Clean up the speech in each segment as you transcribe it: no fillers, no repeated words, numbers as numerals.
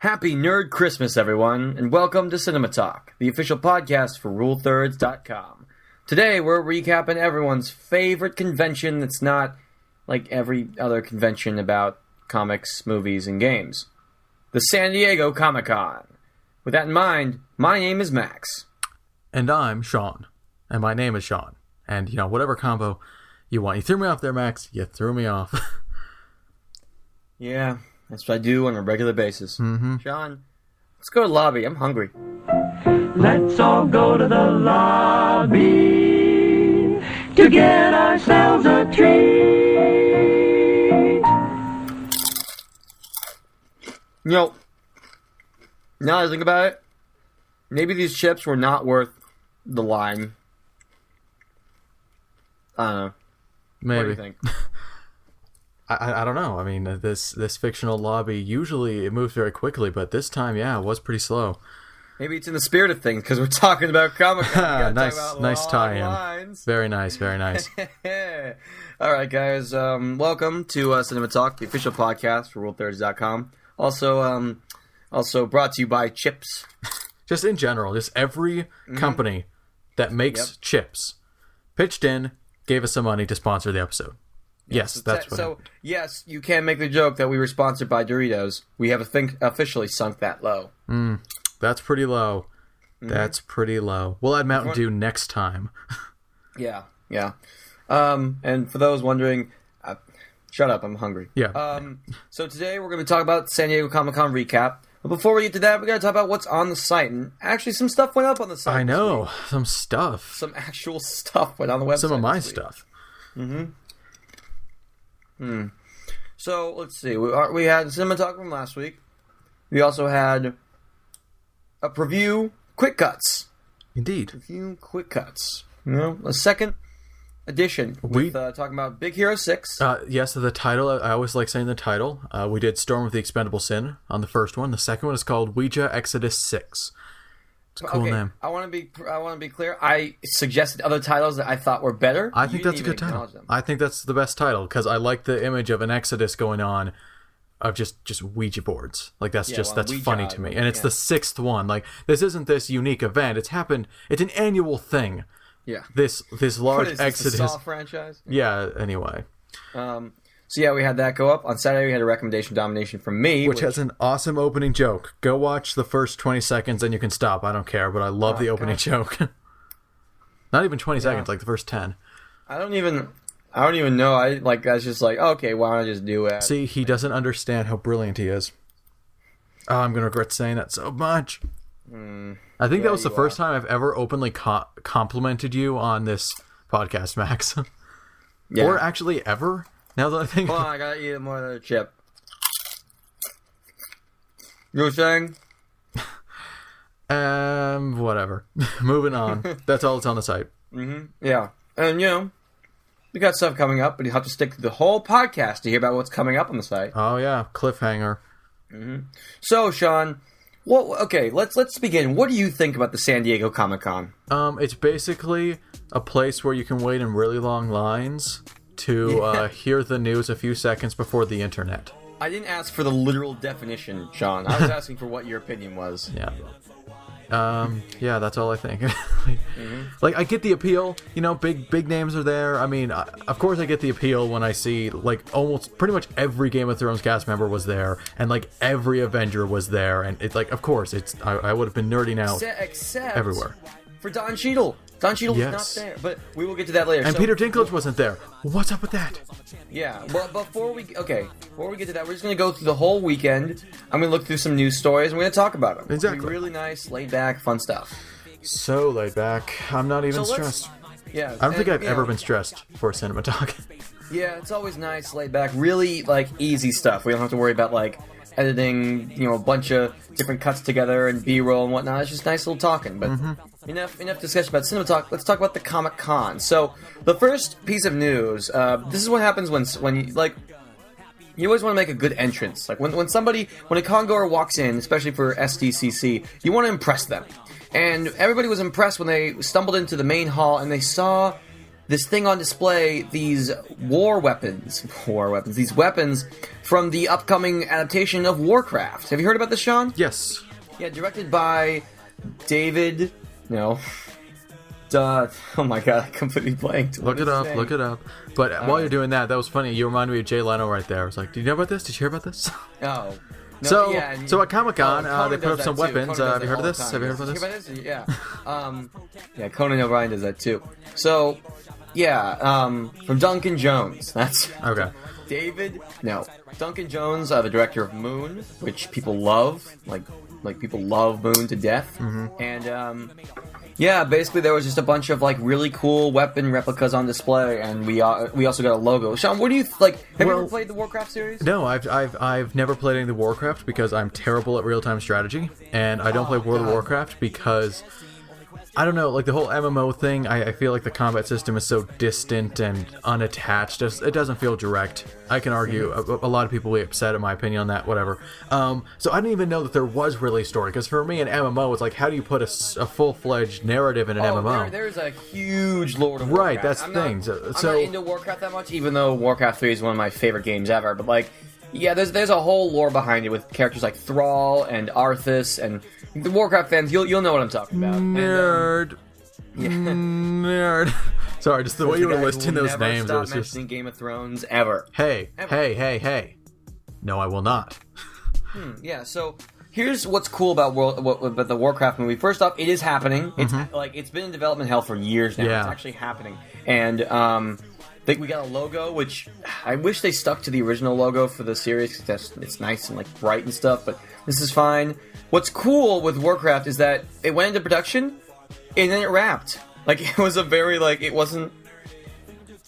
Happy Nerd Christmas, everyone, and welcome to CinemaTalk, the official podcast for RuleThirds.com. Today, we're recapping everyone's favorite convention that's not like every other convention about comics, movies, and games. The San Diego Comic-Con. With that in mind, my name is Max. And I'm Sean. And my name is Sean. And, whatever combo you want. You threw me off there, Max. You threw me off. Yeah, that's what I do on a regular basis. Mm-hmm. Sean, let's go to the lobby. I'm hungry. Let's all go to the lobby to get ourselves a treat. Now that I think about it, maybe these chips were not worth the line. I don't know. Maybe. What do you think? I don't know. I mean, this fictional lobby, usually it moves very quickly, but this time, yeah, it was pretty slow. Maybe it's in the spirit of things, because we're talking about Comic-Con. Nice tie-in. Very nice, very nice. All right, guys. Welcome to CinemaTalk, the official podcast for RuleThirds.com. Also brought to you by Chips. Just in general, just every company that makes chips pitched in, gave us some money to sponsor the episode. Yes, that's what. So, yes, you can make the joke that we were sponsored by Doritos. We have officially sunk that low. That's pretty low. That's pretty low. We'll add Mountain Dew next time. Yeah. And for those wondering, shut up, I'm hungry. Yeah. So today we're going to talk about San Diego Comic-Con recap. But before we get to that, we got to talk about what's on the site. And actually, some stuff went up on the site. I know. Some stuff. Some actual stuff went on the website. Some of my stuff. So, let's see. We had CinemaTalk from last week. We also had a preview quick cuts. Indeed. Preview quick cuts. A second edition with talking about Big Hero 6. Yes, the title. I always like saying the title. We did Storm of the Expendable Sin on the first one. The second one is called Ouija Exodus 6. It's a cool name. I want to be clear. I suggested other titles that I thought were better. I think that's a good title. I think that's the best title because I like the image of an Exodus going on of just Ouija boards. Like that's funny to me. And it's the sixth one. Like this isn't this unique event. It's happened. It's an annual thing. Yeah. This large Exodus. The Saw franchise. Yeah. Anyway. So yeah, we had that go up. On Saturday, we had a recommendation domination from me. Which has an awesome opening joke. Go watch the first 20 seconds and you can stop. I don't care, but I love the opening joke. Not even 20 seconds, like the first 10. I don't even know. I was just like, okay, why don't I just do it? See, he doesn't understand how brilliant he is. Oh, I'm going to regret saying that so much. I think that was the first time I've ever openly complimented you on this podcast, Max. Or actually ever. Now that I think... Hold on, I gotta eat more of the chip. You were saying? Whatever. Moving on. That's all that's on the site. Yeah. And, we got stuff coming up, but you have to stick to the whole podcast to hear about what's coming up on the site. Oh, yeah. Cliffhanger. So, Sean, let's begin. What do you think about the San Diego Comic-Con? It's basically a place where you can wait in really long lines to hear the news a few seconds before the internet. I didn't ask for the literal definition, Sean. I was asking for what your opinion was. Yeah. Yeah, that's all I think. Like, I get the appeal. Big names are there. I mean, of course I get the appeal when I see, almost pretty much every Game of Thrones cast member was there, and, every Avenger was there, and it's, of course, I would have been nerding out except everywhere. For Don Cheadle. Don Cheadle was not there, but we will get to that later. And Peter Dinklage wasn't there. What's up with that? Yeah, well, before we get to that, we're just going to go through the whole weekend. I'm going to look through some news stories, and we're going to talk about them. Exactly. It'll be really nice, laid back, fun stuff. So laid back. I'm not even stressed. Yeah. I don't think I've ever been stressed for Cinema Talk. Yeah, it's always nice, laid back, really, easy stuff. We don't have to worry about, editing, a bunch of different cuts together and B-roll and whatnot. It's just nice little talking, but... Enough discussion about CinemaTalk. Let's talk about the Comic-Con. So, the first piece of news, this is what happens when you always want to make a good entrance. When a con-goer walks in, especially for SDCC, you want to impress them. And everybody was impressed when they stumbled into the main hall and they saw this thing on display, these these weapons from the upcoming adaptation of Warcraft. Have you heard about this, Sean? Yes. Yeah, directed by David. No. Oh my god, I completely blanked. Look it up. But while you're doing that was funny. You reminded me of Jay Leno right there. I was like, "Did you know about this? Did you hear about this?" Oh. No, So, yeah, so at Comic-Con, they put up some Conan weapons. does Have you heard of that this? all the Have you heard time. about this? Did you hear about this? Yeah. Yeah, Conan O'Brien does that too. So, from Duncan Jones. That's Okay. Duncan Jones, the director of Moon, which people love, like people love Moon to death, and basically there was just a bunch of like really cool weapon replicas on display, and we also got a logo. Sean, what do you like? Have you ever played the Warcraft series? No, I've never played any of the Warcraft because I'm terrible at real time strategy, and I don't play World of Warcraft because I don't know, like the whole MMO thing. I feel like the combat system is so distant and unattached. It doesn't feel direct. I can argue a lot of people will be upset at my opinion on that. Whatever. So I didn't even know that there was really a story, because for me an MMO is like, how do you put a full-fledged narrative in an MMO? There's a huge Lord of Warcraft. Right, that's the thing. I'm not into Warcraft that much, even though Warcraft 3 is one of my favorite games ever. But like, yeah, there's a whole lore behind it with characters like Thrall and Arthas, and the Warcraft fans, you'll know what I'm talking about. Nerd. Nerd. Sorry, just the way you were listing those names. Stop mentioning Game of Thrones ever. Hey. No, I will not. Yeah, so here's what's cool about the Warcraft movie. First off, it is happening. It's been in development hell for years now. Yeah. It's actually happening. And I think we got a logo, which I wish they stuck to the original logo for the series, because it's nice and like bright and stuff, but this is fine. What's cool with Warcraft is that it went into production and then it wrapped. Like, it was a very, like, it wasn't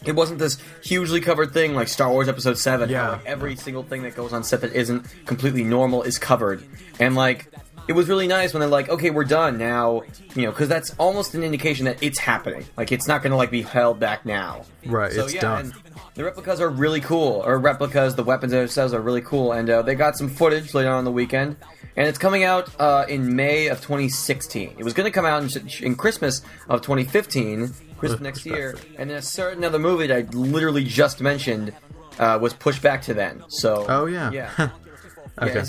this hugely covered thing like Star Wars Episode 7. Yeah. Where, like, every single thing that goes on set that isn't completely normal is covered. And, like, it was really nice when they're like, okay, we're done now, because that's almost an indication that it's happening. Like, it's not going to, like, be held back now. Right, So, it's done. And the replicas are really cool. The weapons themselves are really cool. And they got some footage later on the weekend. And it's coming out in May of 2016. It was going to come out in Christmas of 2015, Christmas next year. And then a certain other movie that I literally just mentioned was pushed back to then. So, Oh, yeah. Yeah. Okay. Yeah,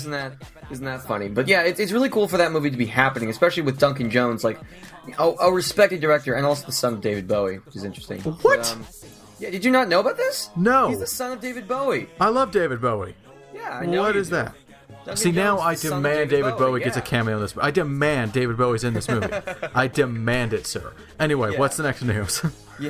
isn't that funny? But yeah, it's really cool for that movie to be happening, especially with Duncan Jones, like a respected director, and also the son of David Bowie, which is interesting. What? But, yeah, did you not know about this? No. He's the son of David Bowie. I love David Bowie. Yeah, I know. What you is do. that? Duncan See, now Jones I is the son of demand David Bowie gets a yeah. cameo in this. I demand David Bowie's in this movie. I demand it, sir. Anyway, Yeah. what's the next news? Yeah.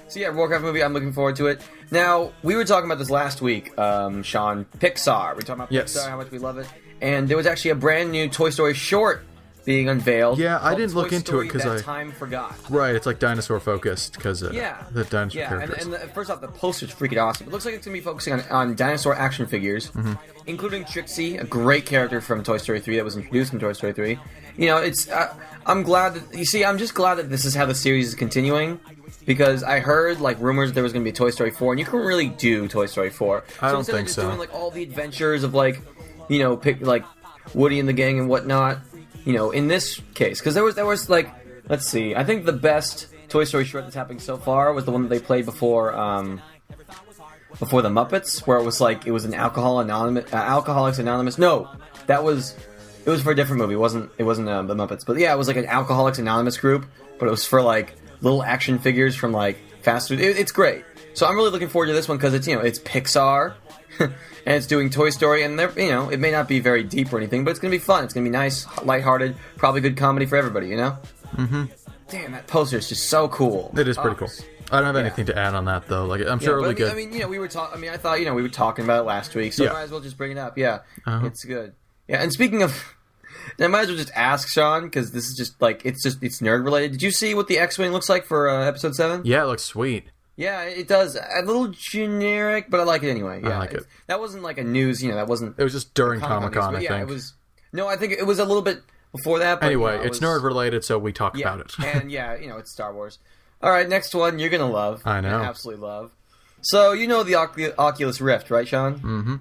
So yeah, Warcraft movie, I'm looking forward to it. Now, we were talking about this last week, Sean. Pixar. We were talking about Yes. Pixar, how much we love it. And there was actually a brand new Toy Story short being unveiled. Yeah, I called didn't look Toy into it Story 'cause That I- Time Forgot. Right, it's like dinosaur focused because the dinosaur characters. And first off, the poster's freaking awesome. It looks like it's going to be focusing on dinosaur action figures, including Trixie, a great character from Toy Story 3 that was introduced in Toy Story 3. I'm glad that, I'm just glad that this is how the series is continuing, because I heard, like, rumors that there was going to be a Toy Story 4, and you couldn't really do Toy Story 4. I don't instead think of just so. doing, like, all the adventures of, like, pick, like, Woody and the gang and whatnot, in this case, because there was like, let's see, I think the best Toy Story short that's happening so far was the one that they played before the Muppets, where it was an Alcoholics Anonymous. No, it was for a different movie. It wasn't the Muppets, but yeah, it was like an Alcoholics Anonymous group, but it was for like little action figures from like fast food. It's great. So I'm really looking forward to this one because it's Pixar. And it's doing Toy Story, and it may not be very deep or anything, but it's gonna be fun. It's gonna be nice, lighthearted, probably good comedy for everybody. Mm-hmm. Damn, that poster is just so cool. It is pretty cool. I don't have anything to add on that though. Like, I'm sure it'll be good. I mean, we were talking. I mean, I thought we were talking about it last week, so I might as well just bring it up. Yeah, It's good. Yeah, and speaking of, I might as well just ask Sean, because this is just like it's nerd related. Did you see what the X-wing looks like for Episode 7? Yeah, it looks sweet. Yeah, it does. A little generic, but I like it anyway. Yeah, I like it. That wasn't like a news, that wasn't... It was just during Comic-Con, I think. It was... No, I think it was a little bit before that, but... Anyway, it's nerd-related, so we talk about it. And it's Star Wars. Alright, next one you're gonna love. I know. Absolutely love. So, the Oculus Rift, right, Sean? Mm-hmm.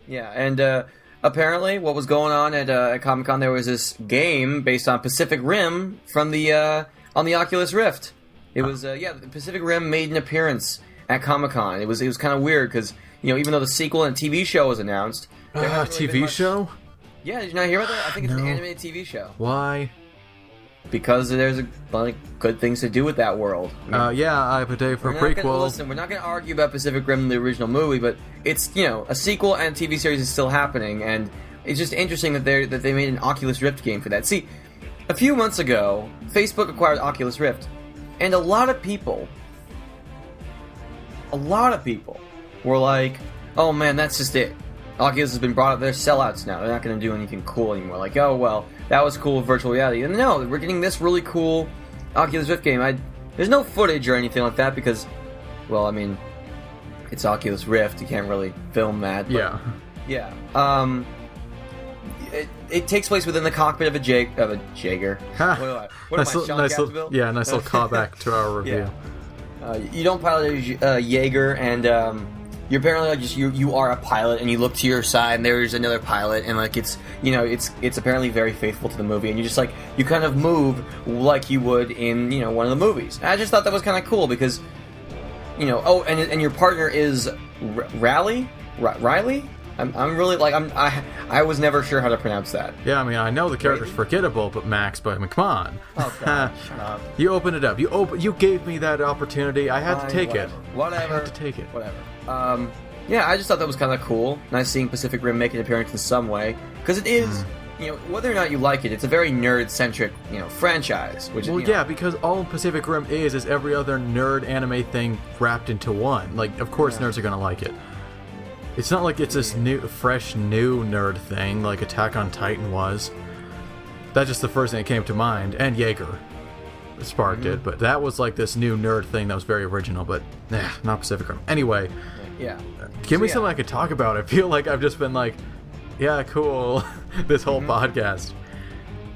Yeah, and apparently what was going on at Comic-Con, there was this game based on Pacific Rim on the Oculus Rift. It was Pacific Rim made an appearance at Comic-Con. It was kind of weird because even though the sequel and TV show was announced, TV show? Yeah, did you not hear about that? I think it's an animated TV show. Why? Because there's a lot of good things to do with that world. I have a day for a prequel. Listen, we're not going to argue about Pacific Rim, the original movie, but it's a sequel and a TV series is still happening, and it's just interesting that they made an Oculus Rift game for that. See, a few months ago, Facebook acquired Oculus Rift, and a lot of people were like, "Oh man, that's just it. Oculus has been brought up. They're sellouts now. They're not going to do anything cool anymore." Like, oh well, that was cool with virtual reality. And no, we're getting this really cool Oculus Rift game. There's no footage or anything like that because, well, I mean, it's Oculus Rift. You can't really film that. But, yeah. It takes place within the cockpit of a Jaeger. What am I, Sean Gadsville? Yeah, nice little callback to our review. Yeah. You don't pilot a Jaeger, and you're apparently like you are a pilot, and you look to your side, and there's another pilot, and like it's apparently very faithful to the movie, and you just like you kind of move like you would in one of the movies. And I just thought that was kind of cool because and your partner is Riley. I'm really like I was never sure how to pronounce that. Yeah, I mean I know the character's forgettable, but Max, come on. Oh God, shut up. You opened it up. You gave me that opportunity. I had to take it. Whatever. I had to take it. Whatever. I just thought that was kind of cool. Nice seeing Pacific Rim make an appearance in some way because it is. Whether or not you like it, it's a very nerd-centric, franchise. Which because all Pacific Rim is every other nerd anime thing wrapped into one. Like, of course, nerds are gonna like it. It's not like it's this fresh new nerd thing like Attack on Titan was. That's just the first thing that came to mind, and Jaeger sparked it. But that was like this new nerd thing that was very original. But not Pacific Rim. Anyway, give me something I could talk about. I feel like I've just been like, yeah, cool, this whole podcast.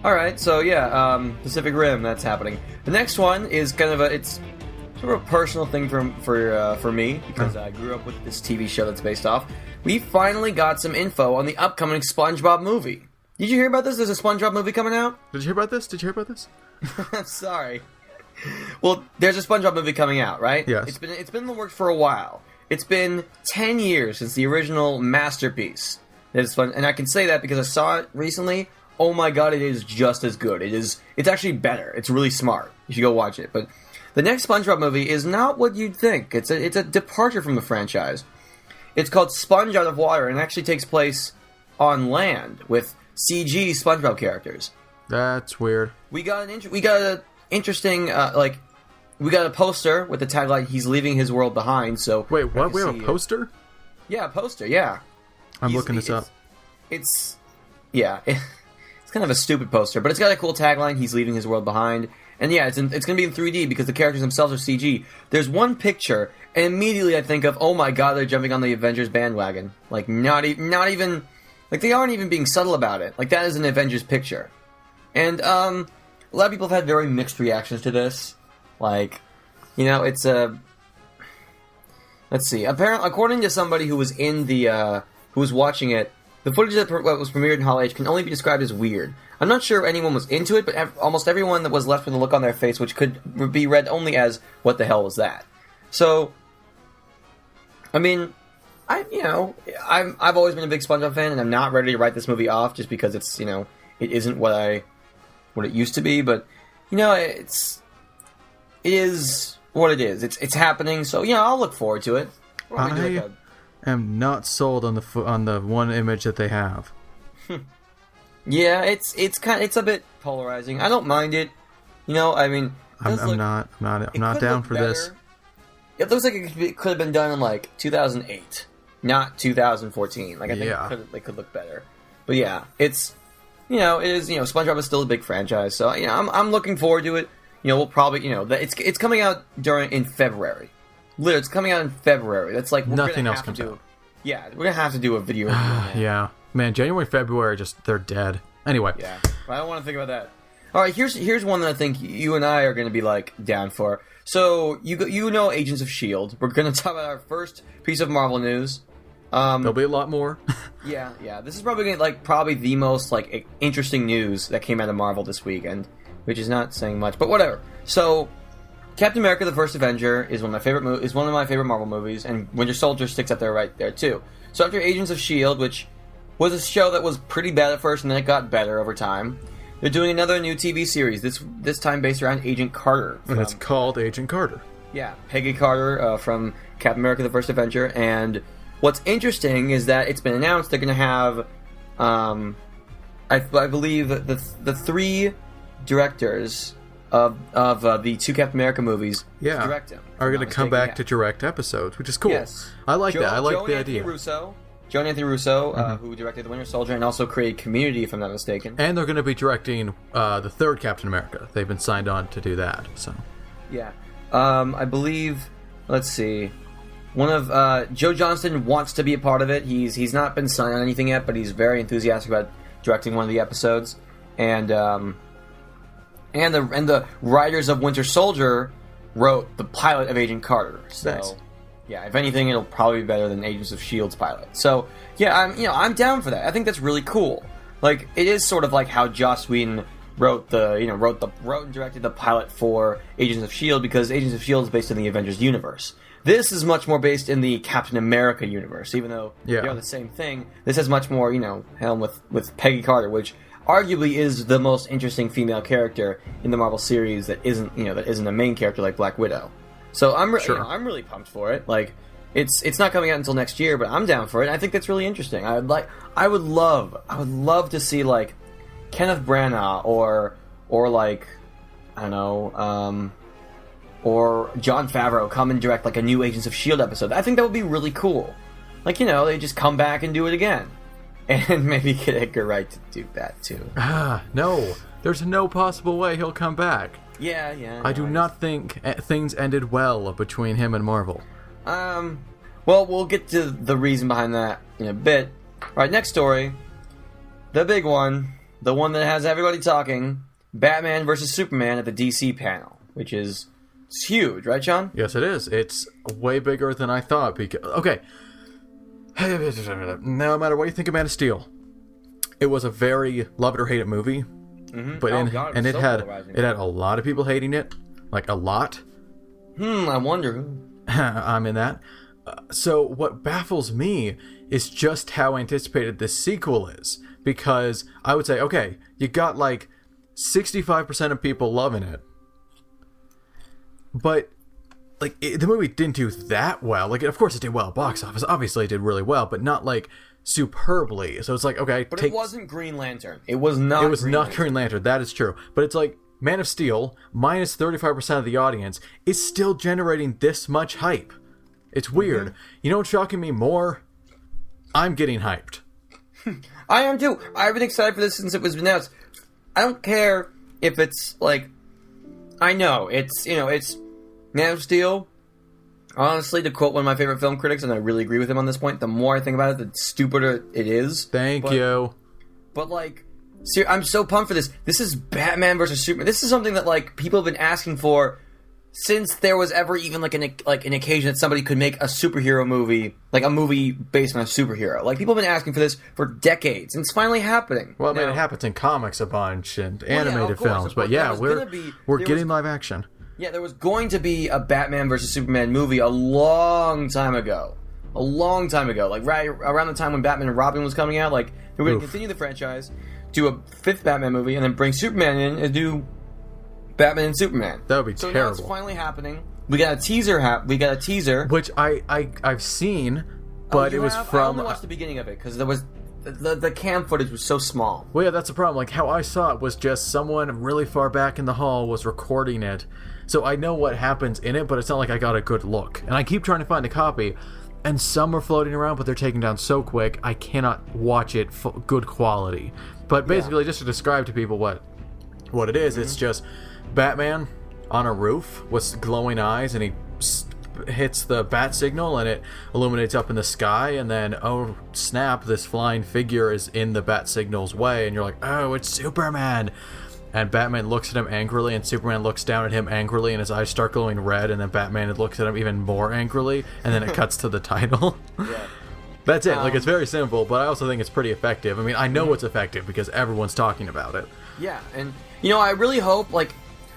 All right, so Pacific Rim, that's happening. The next one is kind of it's sort of a personal thing for me because I grew up with this TV show that's based off. We finally got some info on the upcoming SpongeBob movie. Did you hear about this? There's a SpongeBob movie coming out. Did you hear about this? I'm sorry. Well, there's a SpongeBob movie coming out, right? Yes. It's been in the works for a while. It's been 10 years since the original masterpiece. It's fun, and I can say that because I saw it recently. Oh my god, it is just as good. It's actually better. It's really smart. You should go watch it. But the next SpongeBob movie is not what you'd think. It's a departure from the franchise. It's called Sponge Out of Water, and it actually takes place on land with CG SpongeBob characters. That's weird. We got an interesting we got a poster with the tagline "He's leaving his world behind." So wait, what? We have a poster? Yeah, a poster. Yeah. I'm looking this up. It's kind of a stupid poster, but it's got a cool tagline. He's leaving his world behind, and it's going to be in 3D because the characters themselves are CG. There's one picture, and immediately I think of, oh my god, they're jumping on the Avengers bandwagon. Like not even, like they aren't even being subtle about it. Like that is an Avengers picture, and a lot of people have had very mixed reactions to this. Like, it's a. Let's see. Apparently, according to somebody who was in the who was watching it, the footage that was premiered in Hall H can only be described as weird. I'm not sure if anyone was into it, but almost everyone that was left with a look on their face, which could be read only as "What the hell was that?" So, I mean, I've always been a big SpongeBob fan, and I'm not ready to write this movie off just because it's it isn't what it used to be, but it is what it is. It's happening, so I'll look forward to it. I am not sold on the one image that they have. Yeah, it's a bit polarizing. I don't mind it. I mean, I'm not down for this. It looks like it could have been done in like 2008, not 2014. Like I think it could look better. But yeah, it is. SpongeBob is still a big franchise, so I'm looking forward to it. We'll probably it's coming out in February. Literally, it's coming out in February. That's like nothing else comes out. Yeah, we're gonna have to do a video. Yeah, man, January, February, they're dead. Anyway, yeah, but I don't want to think about that. All right, here's one that I think you and I are gonna be like down for. So Agents of S.H.I.E.L.D. We're gonna talk about our first piece of Marvel news. There'll be a lot more. yeah. This is probably the most interesting news that came out of Marvel this weekend, which is not saying much, but whatever. So Captain America: The First Avenger is one of my favorite Marvel movies, and Winter Soldier sticks up there right there too. So after Agents of S.H.I.E.L.D., which was a show that was pretty bad at first, and then it got better over time, they're doing another new TV series. This time based around Agent Carter. And it's called Agent Carter. Yeah, Peggy Carter from Captain America: The First Avenger. And what's interesting is that it's been announced they're going to have, I believe, the 3 directors of the 2 Captain America movies to direct them. Are going to come back to direct episodes, which is cool. Yes. I like that. I like the idea. Joe Anthony Russo, who directed The Winter Soldier and also created Community, if I'm not mistaken. And they're going to be directing the 3rd Captain America. They've been signed on to do that. So. Yeah. I believe, let's see, one of Joe Johnston wants to be a part of it. He's not been signed on anything yet, but he's very enthusiastic about directing one of the episodes. And the writers of Winter Soldier wrote the pilot of Agent Carter. So, nice. Yeah, if anything, it'll probably be better than Agents of S.H.I.E.L.D.'s pilot. So, yeah, I'm down for that. I think that's really cool. Like, it is sort of like how Joss Whedon wrote and directed the pilot for Agents of S.H.I.E.L.D. because Agents of S.H.I.E.L.D. is based in the Avengers universe. This is much more based in the Captain America universe, even though they're the same thing. This has much more, helm with Peggy Carter, which arguably is the most interesting female character in the Marvel series that isn't a main character like Black Widow. So I'm really pumped for it. Like, it's not coming out until next year, but I'm down for it. I think that's really interesting. I would love to see like Kenneth Branagh or like, I don't know, or Jon Favreau come and direct like a new Agents of S.H.I.E.L.D. episode. I think that would be really cool. Like, they just come back and do it again. And maybe get Edgar Wright to do that too. No. There's no possible way he'll come back. Yeah. I do not think things ended well between him and Marvel. Well, we'll get to the reason behind that in a bit. Alright, next story. The big one. The one that has everybody talking. Batman vs. Superman at the DC panel. Which is huge, right, Sean? Yes, it is. It's way bigger than I thought. Okay. No matter what you think of Man of Steel, it was a very love it or hate it movie. Mm-hmm. But it had a lot of people hating it, like a lot. I wonder who. I'm in that. So what baffles me is just how anticipated this sequel is, because I would say, okay, you got like 65% of people loving it, but like the movie didn't do that well. Like, of course it did well at box office. Obviously it did really well, but not like superbly. So it's like, okay, but it wasn't Green Lantern. It was not Green Lantern. That is true. But it's like Man of Steel minus 35% of the audience is still generating this much hype. It's weird. Mm-hmm. You know what's shocking me more? I'm getting hyped. I am too. I've been excited for this since it was announced. I don't care if it's like, I know it's Man of Steel. Honestly, to quote one of my favorite film critics, and I really agree with him on this point, the more I think about it, the stupider it is. Thank you. But like, I'm so pumped for this. This is Batman versus Superman. This is something that like people have been asking for since there was ever even like an occasion that somebody could make a superhero movie, like a movie based on a superhero. Like, people have been asking for this for decades, and it's finally happening. Well, I mean, it happens in comics a bunch and animated films, but yeah, we're getting live action. Yeah, there was going to be a Batman vs. Superman movie a long time ago. Like, right around the time when Batman and Robin was coming out. Like, they were going to continue the franchise, do a 5th Batman movie, and then bring Superman in and do Batman and Superman. That would be terrible. Now it's finally happening. We got a teaser. Which I've seen, but it was from... I only watched the beginning of it, because there was... The cam footage was so small. Well, yeah, that's the problem. Like, how I saw it was just someone really far back in the hall was recording it. So I know what happens in it, but it's not like I got a good look. And I keep trying to find a copy, and some are floating around, but they're taken down so quick, I cannot watch it good quality. But basically, just to describe to people what it is, it's just Batman on a roof with glowing eyes, and he hits the bat signal, and it illuminates up in the sky, and then, oh snap, this flying figure is in the bat signal's way, and you're like, oh, it's Superman! And Batman looks at him angrily, and Superman looks down at him angrily, and his eyes start glowing red, and then Batman looks at him even more angrily, and then it cuts to the title. Yeah. That's it. Like, it's very simple, but I also think it's pretty effective. I mean, I know it's effective because everyone's talking about it. Yeah, and, I really hope, like,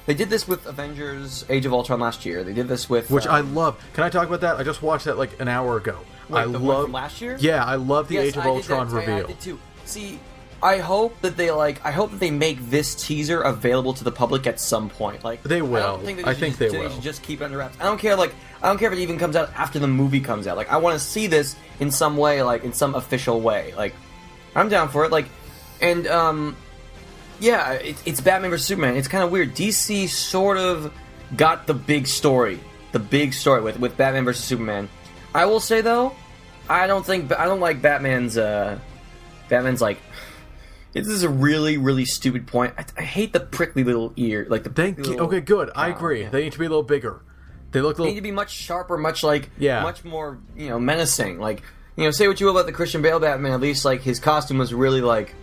They did this with Avengers: Age of Ultron last year. They did this with which I love. Can I talk about that? I just watched that like an hour ago. Wait, the one from last year? Yeah, I love the Yes, Age of I did Ultron that. reveal. I did too. See, I hope that they make this teaser available to the public at some point. Like They will. I don't think I think they will. should just keep it under wraps. I don't care. I don't care if it even comes out after the movie comes out. Like, I want to see this in some way, like in some official way. Like, I'm down for it. Like, and yeah, it's Batman vs Superman. It's kind of weird. DC sort of got the big story with Batman vs Superman. I will say though, I don't like Batman's like. This is a really, really stupid point. I hate the prickly little ear, like the. Okay, good. I agree. Yeah. They need to be a little bigger. They need to be much sharper, much more menacing. Like, say what you will about the Christian Bale Batman, at least like his costume was really like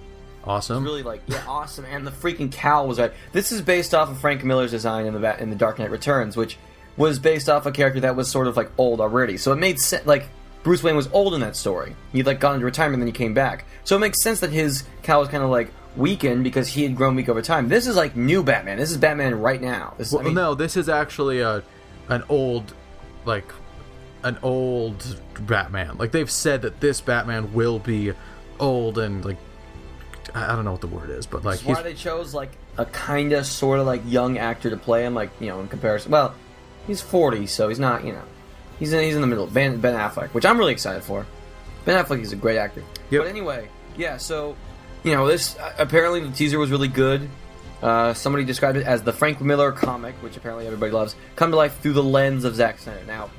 awesome. Really awesome, and the freaking cowl was right. This is based off of Frank Miller's design in the Dark Knight Returns, which was based off a character that was sort of like old already. So it made sense. Like, Bruce Wayne was old in that story. He'd like gone into retirement and then he came back. So it makes sense that his cowl was kind of like weakened because he had grown weak over time. This is like new Batman. This is Batman right now. No, this is actually an old Batman. Like, they've said that this Batman will be old and like I don't know what the word is, but like that's why they chose like a kind of sort of like young actor to play him. Like, in comparison, well, he's 40, so he's not. He's in the middle. Ben Affleck, which I'm really excited for. Ben Affleck is a great actor. Yep. But anyway, yeah. So, this apparently the teaser was really good. Somebody described it as the Frank Miller comic, which apparently everybody loves, come to life through the lens of Zack Snyder. Now,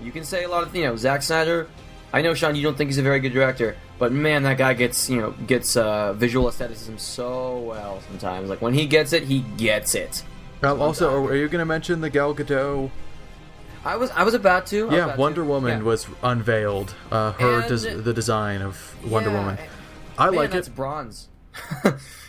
you can say a lot of Zack Snyder. I know, Sean, you don't think he's a very good director, but man, that guy gets visual aestheticism so well sometimes. Like, when he gets it, he gets it. Also, are you going to mention the Gal Gadot? I was about to. Wonder Woman was unveiled. The design of Wonder Woman. I like it. It's bronze.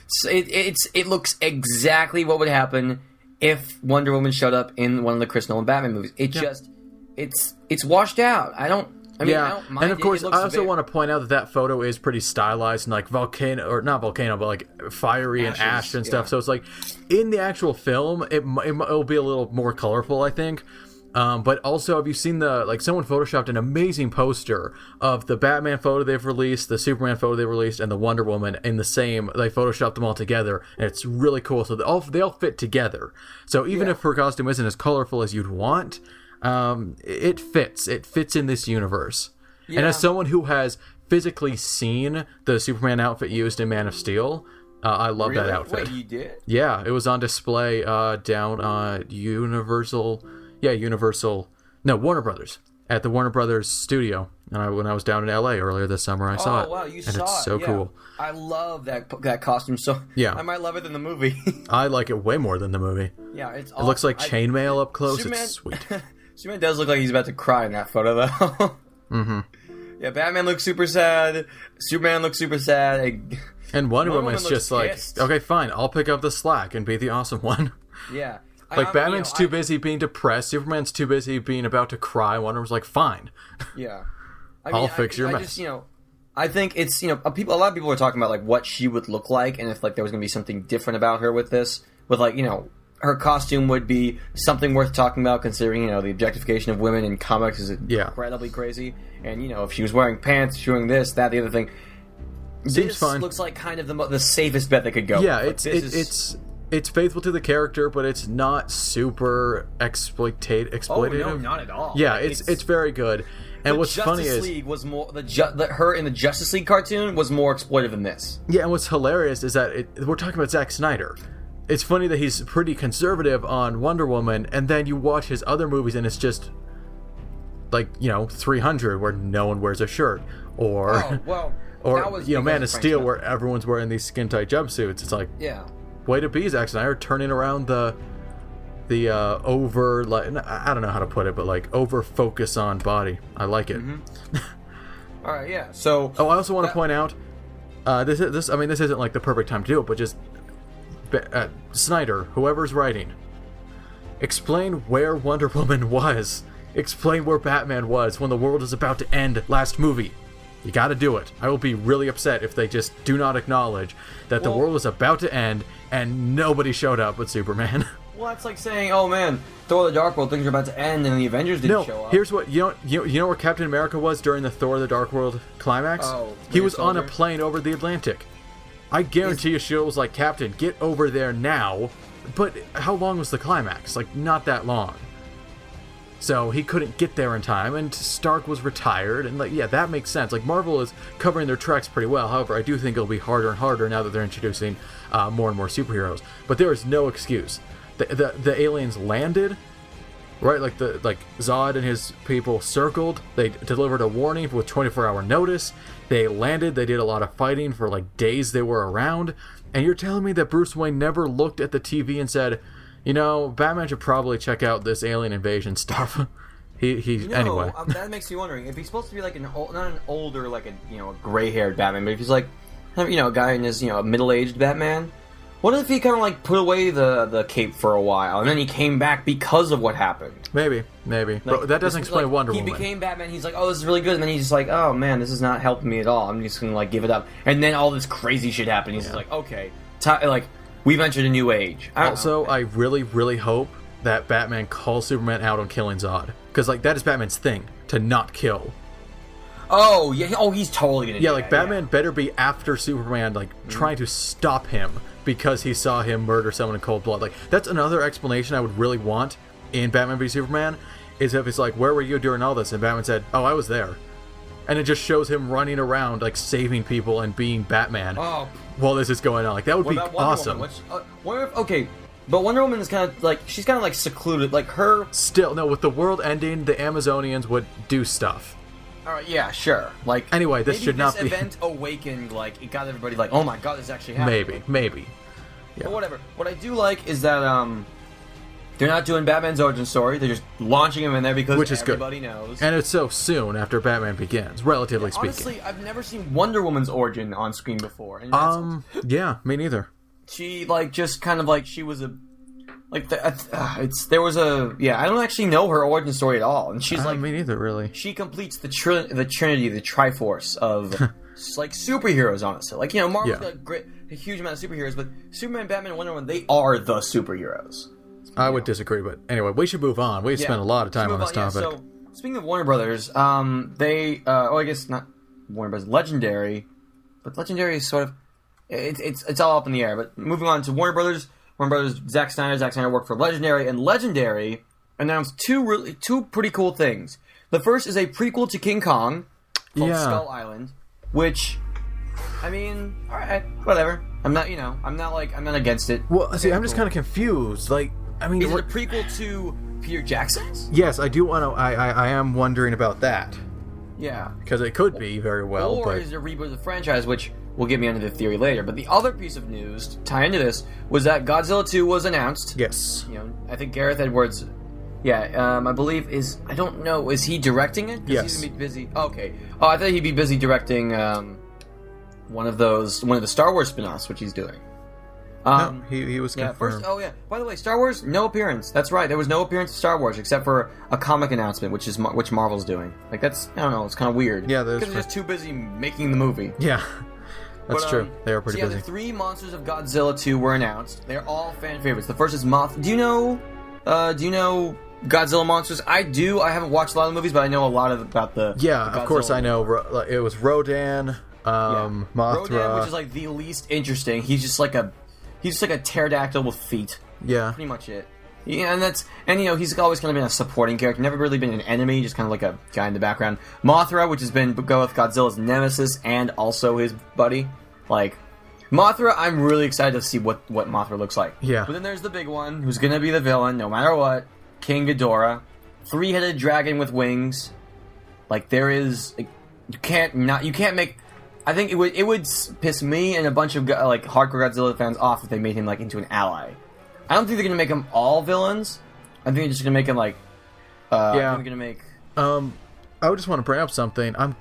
So it looks exactly what would happen if Wonder Woman showed up in one of the Chris Nolan Batman movies. It's washed out. I don't mind and of course, it. I also want to point out that photo is pretty stylized and like volcano, or not volcano, but like fiery and ash and stuff. So it's like in the actual film, it'll be a little more colorful, I think. But also, have you seen someone photoshopped an amazing poster of the Batman photo they've released, the Superman photo they released, and the Wonder Woman in the same. They photoshopped them all together, and it's really cool. So they all fit together. So even if her costume isn't as colorful as you'd want, it fits. It fits in this universe. Yeah. And as someone who has physically seen the Superman outfit used in Man of Steel, I love that outfit. Wait, you did? Yeah, it was on display down Warner Brothers, at the Warner Brothers studio. And when I was down in LA earlier this summer, I saw it. Oh, wow, you and saw it. It's so cool. I love that costume. So yeah. I might love it than the movie. I like it way more than the movie. Yeah, it's awesome. It looks like chainmail up close. Superman, it's sweet. Superman does look like he's about to cry in that photo, though. Mm-hmm. Yeah, Batman looks super sad. Superman looks super sad. And Wonder Woman's just pissed. like, okay, fine, I'll pick up the slack and be the awesome one. Yeah. Like, Batman's too busy being depressed, Superman's too busy being about to cry, Wonder Woman's like, fine. Yeah. I'll fix your mess. I think it's, a lot of people are talking about, like, what she would look like, and if, like, there was going to be something different about her with this, with, like, her costume would be something worth talking about, considering, the objectification of women in comics is incredibly crazy, and, if she was wearing pants, showing this, that, the other thing, seems fine. Looks like kind of the safest bet they could go. Yeah, it's faithful to the character, but it's not super exploitative. Oh no, not at all. Yeah, it's very good. And what's funny is League was more her in the Justice League cartoon was more exploitive than this. Yeah, and what's hilarious is that we're talking about Zack Snyder. It's funny that he's pretty conservative on Wonder Woman, and then you watch his other movies, and it's just like 300 where no one wears a shirt, or Man of Steel where everyone's wearing these skin tight jumpsuits. It's like way to be, Zack Snyder, turning around the over, like, I don't know how to put it, but like over focus on body. I like it. Mm-hmm. All right, yeah. So I also want to point out this isn't like the perfect time to do it, but just Snyder, whoever's writing, explain where Wonder Woman was. Explain where Batman was when the world is about to end last movie. You gotta do it. I will be really upset if they just do not acknowledge that the world was about to end and nobody showed up but Superman. Well, that's like saying, oh man, Thor: The Dark World, things are about to end, and the Avengers didn't show up. Here's what you know where Captain America was during the Thor: The Dark World climax. Oh, he was on a plane over the Atlantic. I guarantee you, Shield was like, Captain, get over there now. But how long was the climax? Like, not that long. So he couldn't get there in time, and Stark was retired, and like, yeah, that makes sense. Like, Marvel is covering their tracks pretty well. However, I do think it'll be harder and harder now that they're introducing more and more superheroes. But there is no excuse. The aliens landed, right? Like Zod and his people circled. They delivered a warning with 24-hour notice. They landed. They did a lot of fighting for like days. They were around, and you're telling me that Bruce Wayne never looked at the TV and said, you know, Batman should probably check out this alien invasion stuff. Anyway. That makes me wondering if he's supposed to be like not an older, like a gray-haired Batman, but if he's like, a guy in his a middle-aged Batman. What if he kind of like put away the cape for a while and then he came back because of what happened? Maybe, like, but that doesn't explain Wonder Woman. He became Batman. He's like, oh, this is really good, and then he's just like, oh man, this is not helping me at all. I'm just gonna like give it up, and then all this crazy shit happened. He's just like, okay, like. We've entered a new age. I really, really hope that Batman calls Superman out on killing Zod. Because, like, that is Batman's thing, to not kill. Oh, yeah. Oh, he's totally gonna do like, Batman better be after Superman, like, trying to stop him because he saw him murder someone in cold blood. Like, that's another explanation I would really want in Batman v Superman, is if it's like, where were you during all this? And Batman said, oh, I was there. And it just shows him running around, like, saving people and being Batman while this is going on. Like, that would be awesome. Okay, but Wonder Woman is kind of, like, she's kind of, like, secluded. Like, her... Still, no, with the world ending, the Amazonians would do stuff. Alright, yeah, sure. Like, anyway, this should not be... this event awakened, like, it got everybody like, oh my god, this actually happened. Maybe. Yeah. But whatever. What I do like is that, they're not doing Batman's origin story. They're just launching him in there because everybody knows. And it's so soon after Batman Begins, relatively speaking. Honestly, I've never seen Wonder Woman's origin on screen before. Yeah, me neither. She, like, just kind of like, she was a... Like, I don't actually know her origin story at all. And she's like... Me neither, really. She completes the Trinity, the Triforce of, like, superheroes, honestly. Like, Marvel's got a huge amount of superheroes, but Superman, Batman, and Wonder Woman, they are the superheroes. I would disagree, but anyway, we should move on. We've spent a lot of time on this topic. Yeah, so, speaking of Warner Brothers, I guess not Warner Brothers, Legendary, but Legendary is sort of, it's all up in the air. But moving on to Warner Brothers, Zack Snyder worked for Legendary, and Legendary announced two pretty cool things. The first is a prequel to King Kong called Skull Island, which, I mean, alright, whatever. I'm not against it. Well, see, I'm just kind of confused, like, I mean, is it a prequel to Peter Jackson's? Yes, I do want to. I am wondering about that. Yeah, because it could be very well. Or is it a reboot of the franchise, which we'll get me into the theory later. But the other piece of news to tie into this was that Godzilla 2 was announced. Yes. I think Gareth Edwards. Yeah, I believe I don't know. Is he directing it? Yes. He's gonna be busy. Okay. Oh, I thought he'd be busy directing one of the Star Wars spin-offs, which he's doing. No, he was confirmed. By the way, Star Wars, no appearance. That's right. There was no appearance of Star Wars except for a comic announcement, which Marvel's doing. Like, that's, I don't know, it's kind of weird. Yeah, because they're just too busy making the movie. Yeah, that's true. They are pretty busy. The 3 Monsters of Godzilla 2 were announced. They're all fan favorites. The first is Mothra. Do you know Godzilla monsters? I do. I haven't watched a lot of the movies, but I know a lot about the. Yeah, of course I know. It was Rodan, Mothra. Rodan, which is like the least interesting. He's just like a pterodactyl with feet. Yeah. Pretty much it. Yeah, and he's always kind of been a supporting character, never really been an enemy, just kind of like a guy in the background. Mothra, which has been with Godzilla's nemesis and also his buddy. Like, Mothra, I'm really excited to see what Mothra looks like. Yeah. But then there's the big one, who's gonna be the villain, no matter what. King Ghidorah. 3-headed dragon with wings. Like, there is... You can't make... I think it would piss me and a bunch of like hardcore Godzilla fans off if they made him like into an ally. I don't think they're gonna make him all villains. I think they're just gonna make him like. I think they're gonna make. I would just want to bring up something. I'm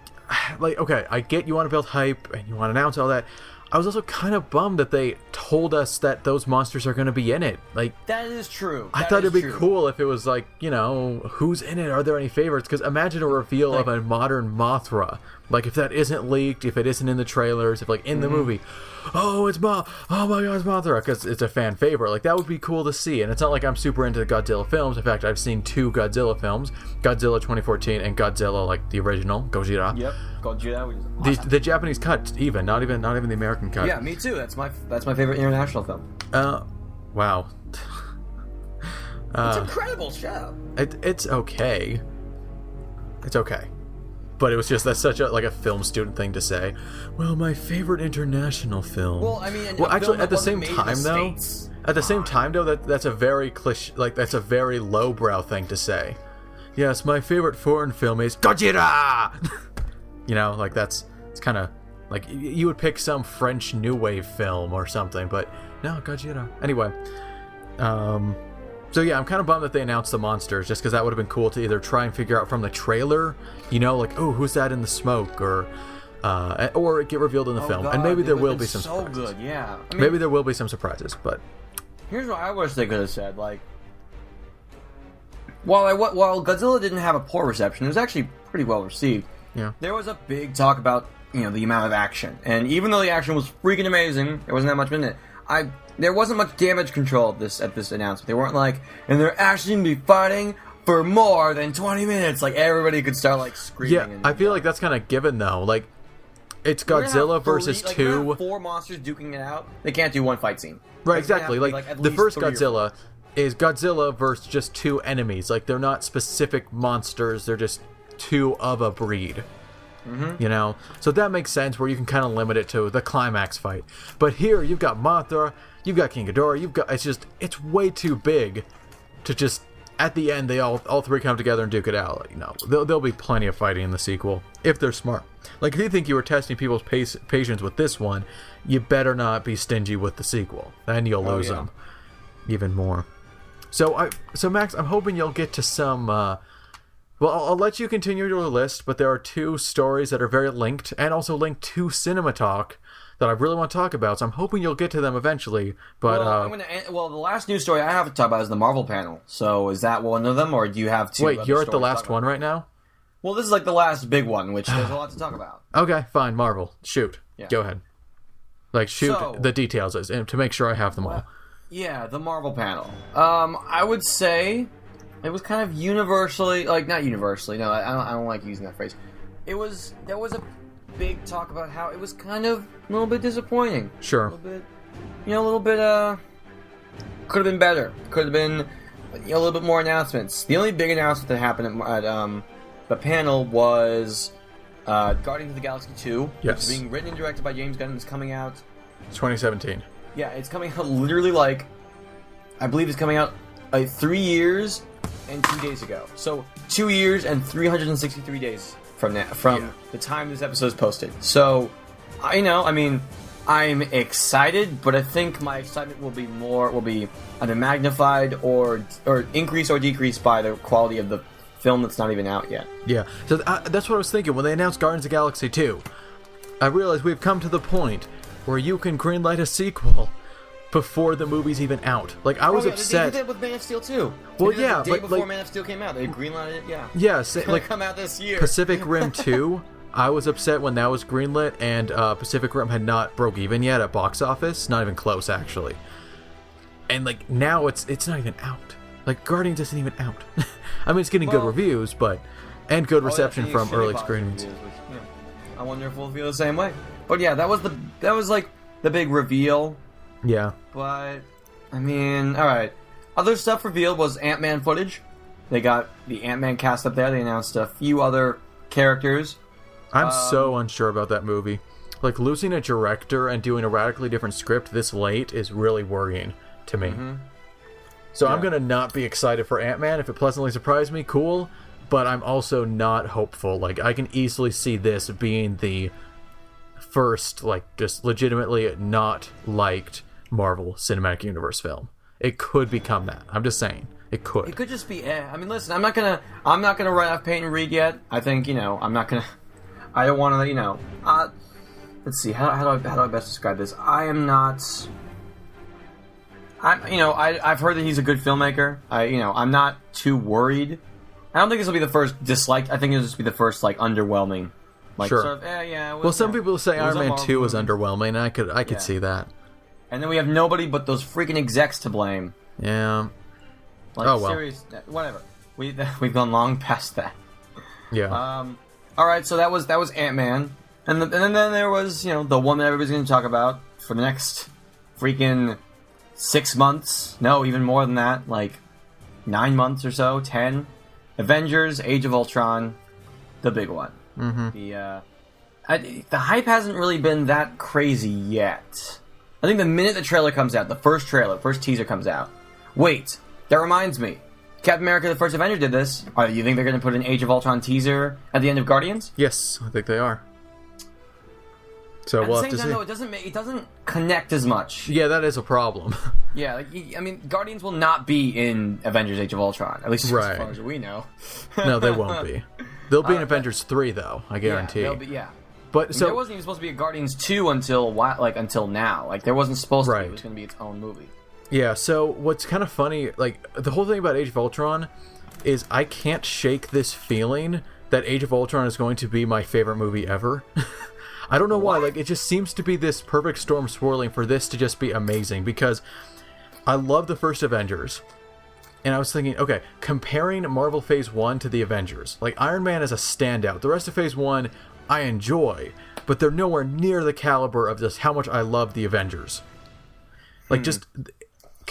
like, okay, I get you want to build hype and you want to announce all that. I was also kind of bummed that they told us that those monsters are going to be in it. Like, That is true. I thought it'd be cool if it was like, who's in it? Are there any favorites? Because imagine a reveal of a modern Mothra. Like, if that isn't leaked, if it isn't in the trailers, if like in the movie, oh my God, it's Mothra, because it's a fan favorite. Like, that would be cool to see. And it's not like I'm super into the Godzilla films. In fact, I've seen 2 Godzilla films, Godzilla 2014 and Godzilla, like the original, Gojira. Yep, Gojira, which is awesome. The Japanese cut, not even the American cut. Yeah, me too. That's my favorite international film. Wow. It's an incredible show. It's okay. It's okay. But it was just that's such a film student thing to say. Well, my favorite international film. Well, I mean, actually, at the same time though, that's a very cliche, like that's a very lowbrow thing to say. Yes, my favorite foreign film is Gojira. Like it's kind of like you would pick some French new wave film or something, but no, Gojira. Anyway, so yeah, I'm kind of bummed that they announced the monsters, just because that would have been cool to either try and figure out from the trailer, like, oh, who's that in the smoke, or it get revealed in the film, God, and maybe there will be some so surprises. Good, yeah. I mean, maybe there will be some surprises, but here's what I wish they could have said. Like, while Godzilla didn't have a poor reception, it was actually pretty well received. Yeah. There was a big talk about the amount of action, and even though the action was freaking amazing, there wasn't that much in it. There wasn't much damage control at this announcement. They weren't like, and they're actually going to be fighting for more than 20 minutes. Like, everybody could start, like, screaming. Yeah, I feel like that's kind of given, though. Like, it's Godzilla versus 2. 4 monsters duking it out. They can't do one fight scene. Right, exactly. Like at the least first 3 or 4. Godzilla is Godzilla versus just 2 enemies. Like, they're not specific monsters. They're just 2 of a breed. So that makes sense where you can kind of limit it to the climax fight. But here you've got Mothra, you've got King Ghidorah, it's way too big to just at the end they all 3 come together and duke it out. There'll be plenty of fighting in the sequel if they're smart. Like, if you think you were testing people's patience with this one, you better not be stingy with the sequel, then you'll lose them even more. So Max, I'm hoping you'll get to some. Well, I'll let you continue your list, but there are 2 stories that are very linked, and also linked to CinemaTalk that I really want to talk about, so I'm hoping you'll get to them eventually. But the last news story I have to talk about is the Marvel panel. So is that one of them, or do you have 2? Wait, you're at the last one right now? Well, this is like the last big one, which there's a lot to talk about. Okay, fine, Marvel. Shoot. Yeah. Go ahead. Shoot the details to make sure I have them all. Yeah, the Marvel panel. I would say it was kind of universally, not universally, no, I don't like using that phrase. There was a big talk about how it was kind of a little bit disappointing. Sure. A little bit, could have been better. Could have been, a little bit more announcements. The only big announcement that happened at the panel was Guardians of the Galaxy 2. Yes. Which is being written and directed by James Gunn, and it's coming out. It's 2017. Yeah, it's coming out literally I believe it's coming out 3 years and 2 days ago. So 2 years and 363 days from the time this episode is posted. So I'm excited, but I think my excitement will be either magnified or increased or decreased by the quality of the film that's not even out yet. Yeah, so that's what I was thinking when they announced Guardians of the Galaxy 2. I realized we've come to the point where you can greenlight a sequel before the movie's even out. I was upset. They did that with Man of Steel too. Well, the day but before Man of Steel came out, they greenlighted it. Yeah. Yes, It's gonna come out this year. Pacific Rim 2. I was upset when that was greenlit, and Pacific Rim had not broke even yet at box office. Not even close, actually. And now it's not even out. Guardians isn't even out. I mean, it's getting good reviews, and good reception from early screenings. I wonder if we'll feel the same way. But yeah, that was the big reveal. Yeah. But I mean, all right. Other stuff revealed was Ant-Man footage. They got the Ant-Man cast up there. They announced a few other characters. I'm so unsure about that movie. Losing a director and doing a radically different script this late is really worrying to me. Mm-hmm. So I'm going to not be excited for Ant-Man. If it pleasantly surprised me, cool. But I'm also not hopeful. I can easily see this being the first, just legitimately not liked Marvel Cinematic Universe film. It could become that. I'm just saying. It could. It could just be I mean, listen, I'm not gonna write off Peyton Reed yet. I think, I don't want to, let's see, how do I best describe this? I've heard that he's a good filmmaker. I'm not too worried. I don't think this will be the first disliked. I think it'll just be the first like underwhelming. Like, sure. Sort of, yeah. Well, some people say Iron Man 2 was underwhelming, and I could see that. And then we have nobody but those freaking execs to blame. Yeah. Like, oh well. Serious, whatever. We've gone long past that. Yeah. All right. So that was Ant-Man, and then there was the one that everybody's going to talk about for the next freaking 6 months. No, even more than that. Like 9 months or so. 10. Avengers: Age of Ultron, the big one. Mm-hmm. The hype hasn't really been that crazy yet. I think the minute the trailer comes out, the first teaser comes out. Wait, that reminds me. Captain America: The First Avenger did this. You think they're going to put an Age of Ultron teaser at the end of Guardians? Yes, I think they are. So we'll have to see. Though, it doesn't connect as much. Yeah, that is a problem. Yeah, Guardians will not be in Avengers: Age of Ultron, at least as far as we know. No, they won't be. They'll be in Avengers 3, though. I guarantee. Yeah, they'll be. Yeah. But there wasn't even supposed to be a Guardians 2 until now. Like there wasn't supposed to be. It was going to be its own movie. Yeah. So what's kind of funny, like the whole thing about Age of Ultron, is I can't shake this feeling that Age of Ultron is going to be my favorite movie ever. I don't know why. Like it just seems to be this perfect storm swirling for this to just be amazing because I love the first Avengers. And I was thinking, okay, comparing Marvel Phase 1 to the Avengers, like Iron Man is a standout. The rest of Phase 1 I enjoy, but they're nowhere near the caliber of just how much I love the Avengers. Like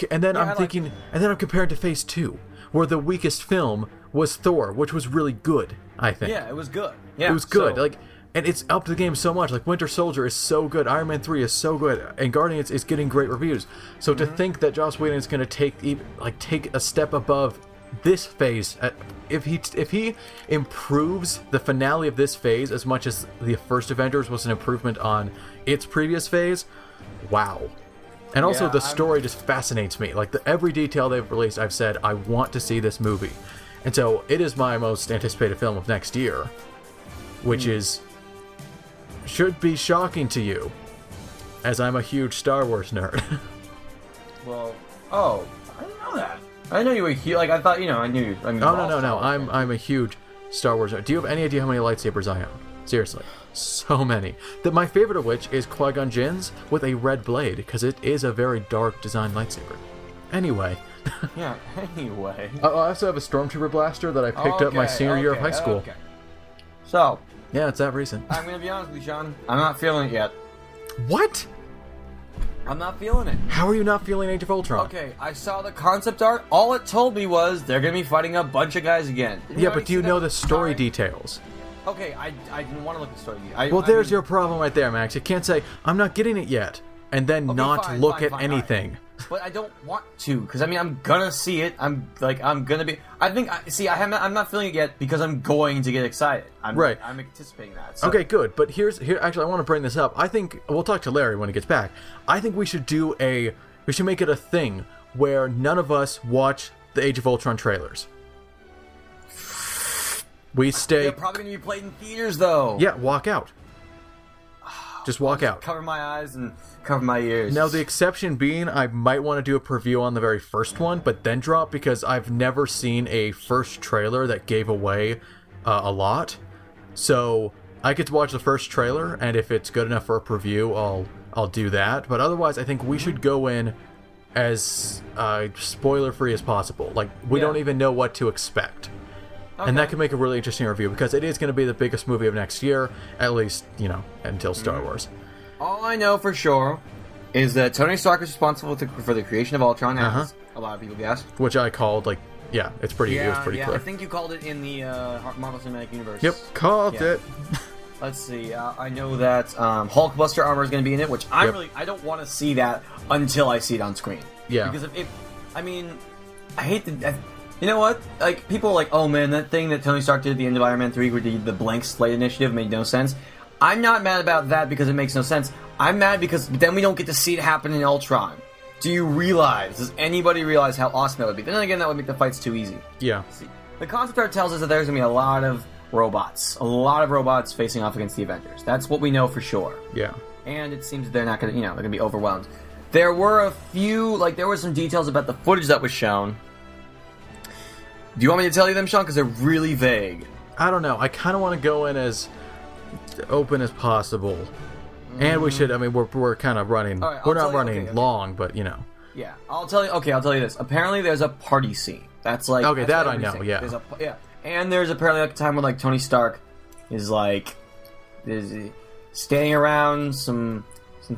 and then I'm thinking, and then I'm comparing to Phase 2, where the weakest film was Thor, which was really good, I think. Yeah, it was good. Yeah, it was good. And it's upped the game so much. Like Winter Soldier is so good, Iron Man 3 is so good, and Guardians is getting great reviews. So to think that Joss Whedon is going to take a step above this phase, if he improves the finale of this phase as much as the first Avengers was an improvement on its previous phase, wow. And also the story just fascinates me. Like every detail they've released, I've said I want to see this movie, and so it is my most anticipated film of next year, which should be shocking to you, as I'm a huge Star Wars nerd. Well, I didn't know that. I know you were huge. Like I thought, I knew you. No. I'm a huge Star Wars nerd. Do you have any idea how many lightsabers I own? Seriously, so many. My favorite of which is Qui-Gon Jinn's with a red blade, because it is a very dark designed lightsaber. Anyway. Yeah. Anyway. I also have a Stormtrooper blaster that I picked up my senior year of high school. Okay. So. Yeah, it's that recent. I'm gonna be honest with you, Sean. I'm not feeling it yet. What? I'm not feeling it. How are you not feeling Age of Ultron? Okay, I saw the concept art. All it told me was they're gonna be fighting a bunch of guys again. Yeah, but do you know the story details? Okay, I didn't want to look at the story. There's your problem right there, Max. You can't say, I'm not getting it yet, and then look at anything. Right. But I don't want to, because I'm gonna see it. I'm gonna be. I'm not feeling it yet because I'm going to get excited. I'm anticipating that. So. Okay, good. But here. Actually, I want to bring this up. I think we'll talk to Larry when he gets back. I think we should make it a thing where none of us watch the Age of Ultron trailers. We stay. They're probably gonna be played in theaters, though. Yeah, walk out. Just walk out. Cover my eyes and cover my ears. Now, the exception being, I might want to do a preview on the very first one, but then drop, because I've never seen a first trailer that gave away a lot. So I get to watch the first trailer, and if it's good enough for a preview, I'll do that. But otherwise, I think we should go in as spoiler-free as possible. Like, we don't even know what to expect. Okay. And that can make a really interesting review, because it is going to be the biggest movie of next year, at least, until Star Wars. All I know for sure is that Tony Stark is responsible for the creation of Ultron, as a lot of people guessed. Which I called, it was pretty clear. I think you called it in the Marvel Cinematic Universe. Yep, called it. Let's see, I know that Hulkbuster armor is going to be in it, which I don't want to see that until I see it on screen. Yeah. Because I hate the... You know what? Like, people are like, oh man, that thing that Tony Stark did at the end of Iron Man 3 where the blank slate initiative made no sense. I'm not mad about that because it makes no sense. I'm mad because then we don't get to see it happen in Ultron. Does anybody realize how awesome that would be? Then again, that would make the fights too easy. Yeah. See, the concept art tells us that there's going to be a lot of robots. A lot of robots facing off against the Avengers. That's what we know for sure. Yeah. And it seems they're not going to, they're going to be overwhelmed. There were a few, there were some details about the footage that was shown. Do you want me to tell you them, Sean? Because they're really vague. I don't know. I kind of want to go in as open as possible. And we should, we're kind of running, right, we're not running long, but, Yeah, I'll tell you this. Apparently there's a party scene. That's like... Okay, that's that I know, yeah. Yeah. And there's apparently a time where, Tony Stark is, is standing around some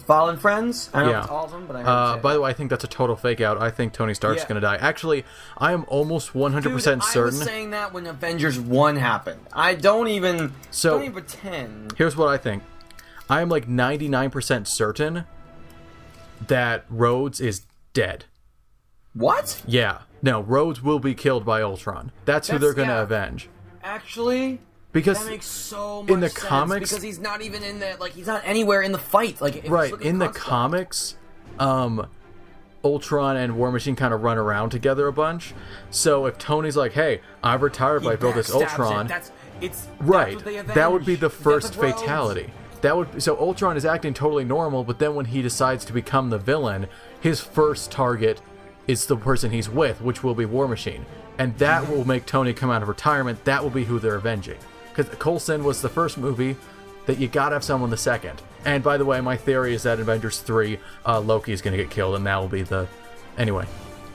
fallen friends. I don't know if it's all of them, but I heard by the way, I think that's a total fake out. I think Tony Stark's going to die. Actually, I am almost 100% certain. I was saying that when Avengers 1 happened. I don't even pretend. Here's what I think. I am 99% certain that Rhodes is dead. What? Yeah. No, Rhodes will be killed by Ultron. That's who they're going to avenge. Actually... Because that makes so much in the sense, comics, because he's not even in the he's not anywhere in the fight. Right in the comics, Ultron and War Machine kind of run around together a bunch. So if Tony's like, "Hey, I've retired, but I built this Ultron," that's right. That would be the first Rhodes. fatality. So Ultron is acting totally normal, but then when he decides to become the villain, his first target is the person he's with, which will be War Machine, and that will make Tony come out of retirement. That will be who they're avenging. Because Coulson was the first movie, that you gotta have someone the second. And by the way, my theory is that in Avengers 3, Loki is gonna get killed, and that will be the... Anyway.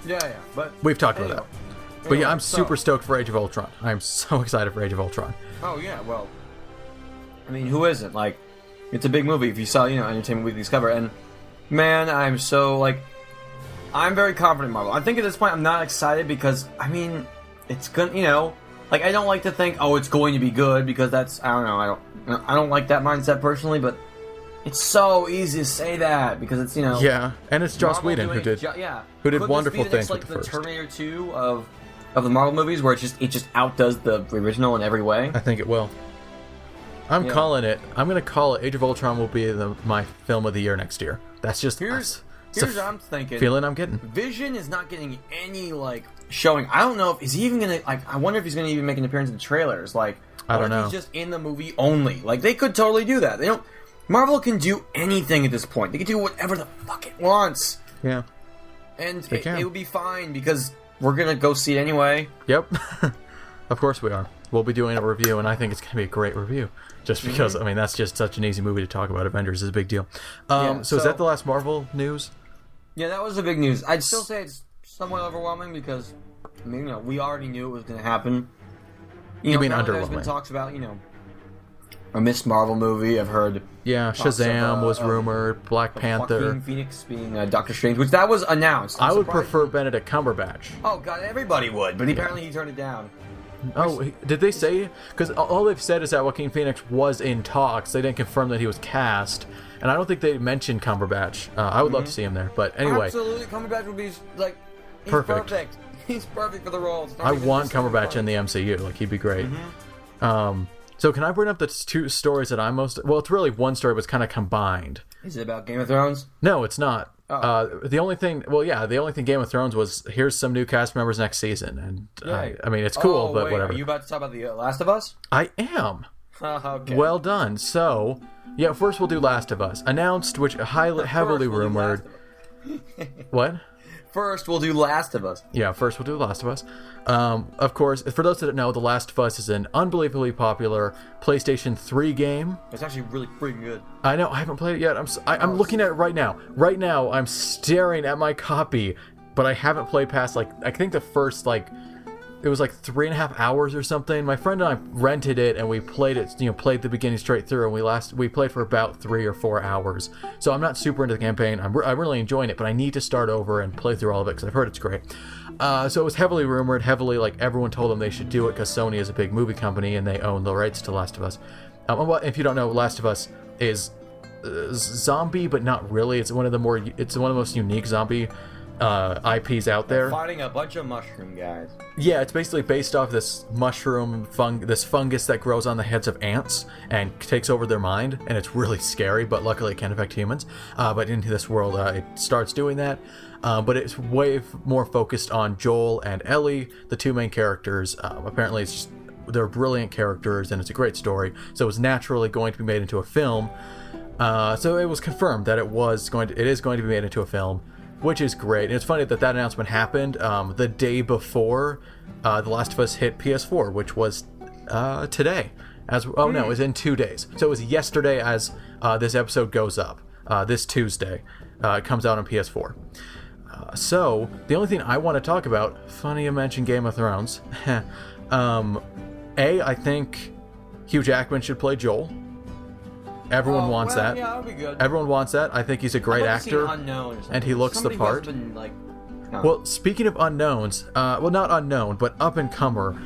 Yeah, but... We've talked about that. But yeah, I'm super stoked for Age of Ultron. I'm so excited for Age of Ultron. Oh, yeah, well... who isn't? It's a big movie if you saw, Entertainment Weekly's cover, and... Man, I'm so, I'm very confident in Marvel. I think at this point I'm not excited because, it's gonna, I don't like to think, it's going to be good, because that's, I don't know, I don't like that mindset personally, but it's so easy to say that, because it's, Yeah, and it's Joss Whedon who did wonderful things with the first. Terminator 2 of the Marvel movies, where it just outdoes the original in every way? I think it will. I'm calling it. I'm going to call it Age of Ultron will be my film of the year next year. That's just... Here's what I'm thinking. Feeling I'm getting. Vision is not getting any, showing. I don't know if... Is he even going to... I wonder if he's going to even make an appearance in the trailers. I don't know. He's just in the movie only. They could totally do that. They don't... Marvel can do anything at this point. They can do whatever the fuck it wants. Yeah. And it would be fine, because we're going to go see it anyway. Yep. Of course we are. We'll be doing a review, and I think it's going to be a great review. Just because, that's just such an easy movie to talk about. Avengers is a big deal. So is that the last Marvel news? Yeah, that was the big news. I'd still say it's somewhat overwhelming because, we already knew it was going to happen. You mean underwhelming? There's been talks about, a Miss Marvel movie. I've heard. Yeah, Shazam was rumored. Black Panther. Joaquin Phoenix being Doctor Strange, which that was announced. I would prefer Benedict Cumberbatch. Oh God, everybody would, but apparently he turned it down. Oh, did they say? Because all they've said is that Joaquin Phoenix was in talks. They didn't confirm that he was cast, and I don't think they mentioned Cumberbatch. I would love to see him there, but anyway. Absolutely, Cumberbatch would be he's perfect. He's perfect for the role. I want Cumberbatch in the MCU. He'd be great. So can I bring up the two stories that I'm most... Well, it's really one story, but it's kind of combined. Is it about Game of Thrones? No, it's not. The only thing Game of Thrones was, here's some new cast members next season, and it's cool, but whatever. Are you about to talk about The Last of Us? I am. Okay. Well done. So, first we'll do Last of Us. Announced, which heavily rumored. What? First, we'll do Last of Us. Yeah, first we'll do Last of Us. Of course, for those that don't know, The Last of Us is an unbelievably popular PlayStation 3 game. It's actually really freaking good. I know, I haven't played it yet. I'm looking at it right now. Right now, I'm staring at my copy, but I haven't played past, I think the first, it was 3.5 hours or something. My friend and I rented it, and we played it, played the beginning straight through, and we played for about 3 or 4 hours. So I'm not super into the campaign. I'm really enjoying it, but I need to start over and play through all of it, because I've heard it's great. So it was heavily rumored, everyone told them they should do it, because Sony is a big movie company, and they own the rights to Last of Us. If you don't know, Last of Us is zombie, but not really. It's one of the most unique zombie IPs out there. They're fighting a bunch of mushroom guys. Yeah, it's basically based off this this fungus that grows on the heads of ants and takes over their mind, and it's really scary, but luckily it can affect humans. But into this world, it starts doing that. But it's way more focused on Joel and Ellie, the two main characters. Apparently, they're brilliant characters and it's a great story, so it was naturally going to be made into a film. So it was confirmed that it is going to be made into a film, which is great. And it's funny that announcement happened the day before The Last of Us hit PS4, which was today. No, it was in 2 days. So it was yesterday as this episode goes up. This Tuesday. It comes out on PS4. So the only thing I want to talk about, funny you mentioned Game of Thrones. I think Hugh Jackman should play Joel. Everyone wants that. Yeah, that'll be good. Everyone wants that. I think he's a great actor, and he looks the part. Well, speaking of unknowns, not unknown, but up and comer,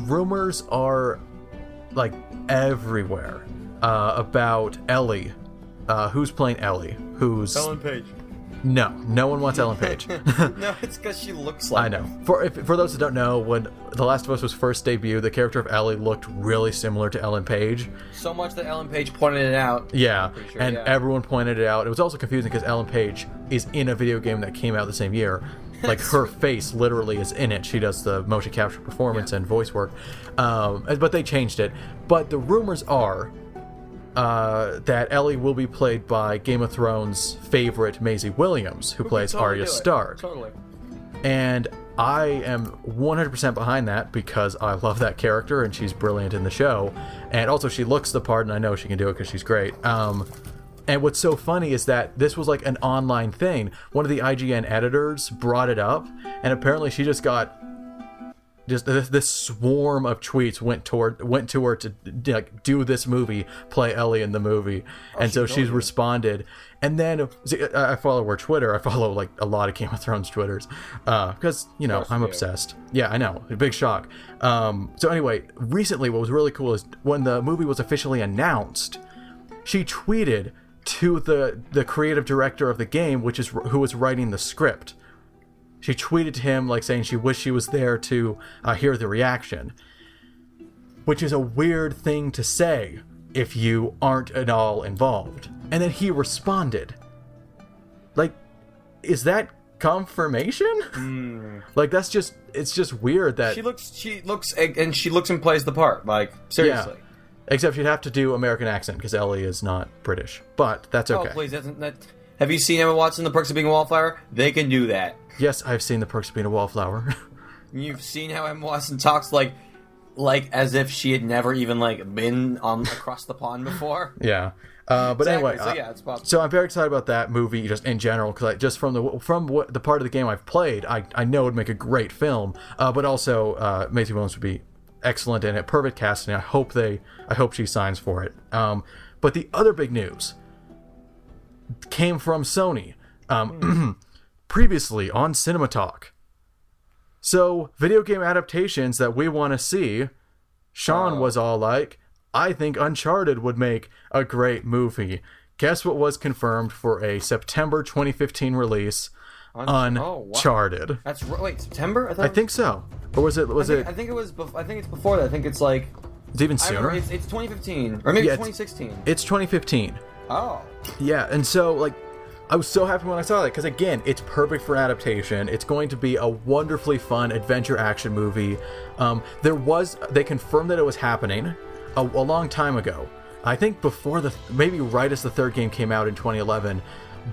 rumors are like everywhere about Ellie. Who's playing Ellie? Who's Ellen Page? No one wants Ellen Page. No, it's because she looks like. I know. For those who don't know, when The Last of Us was first debuted, the character of Ellie looked really similar to Ellen Page. So much that Ellen Page pointed it out. Yeah, everyone pointed it out. It was also confusing because Ellen Page is in a video game that came out the same year. Like, her face literally is in it. She does the motion capture performance and voice work. But they changed it. But the rumors are that Ellie will be played by Game of Thrones favorite Maisie Williams, who plays Arya Stark. Totally. And I am 100% behind that because I love that character and she's brilliant in the show. And also she looks the part, and I know she can do it because she's great. And what's so funny is that this was like an online thing. One of the IGN editors brought it up, and apparently she just got this swarm of tweets went to her to like do this movie, play Ellie in the movie, and so she's responded. And then I follow her Twitter. I follow like a lot of Game of Thrones Twitters because I'm obsessed. Yeah, I know, a big shock. So anyway, recently what was really cool is when the movie was officially announced, she tweeted to the creative director of the game, who was writing the script. She tweeted to him like saying she wished she was there to hear the reaction, which is a weird thing to say if you aren't at all involved. And then he responded. Like, is that confirmation? Like, it's just weird that she looks and plays the part. Like, seriously. Yeah. Except you'd have to do American accent because Ellie is not British, but that's okay. Oh, please, have you seen Emma Watson, The Perks of Being a Wallflower? They can do that. Yes, I've seen The Perks of Being a Wallflower. You've seen how Emma Watson talks like as if she had never even been across the pond before. Yeah, but exactly. Anyway, so yeah, it's possible. So I'm very excited about that movie just in general because just from the part of the game I've played, I know it would make a great film. But also Maisie Williams would be excellent in it, perfect casting. I hope she signs for it. But the other big news came from Sony. Previously on CinemaTalk. So, video game adaptations that we want to see, Sean was all like, I think Uncharted would make a great movie. Guess what was confirmed for a September 2015 release? Uncharted. That's wait, September? I think so. Or was it? I think it was. I think it's before that. I think it's like. It's even sooner. It's 2015 or maybe 2016. It's 2015. Oh. Yeah, and so I was so happy when I saw that because again, it's perfect for adaptation. It's going to be a wonderfully fun adventure action movie. They confirmed that it was happening a long time ago. I think maybe right as the third game came out in 2011,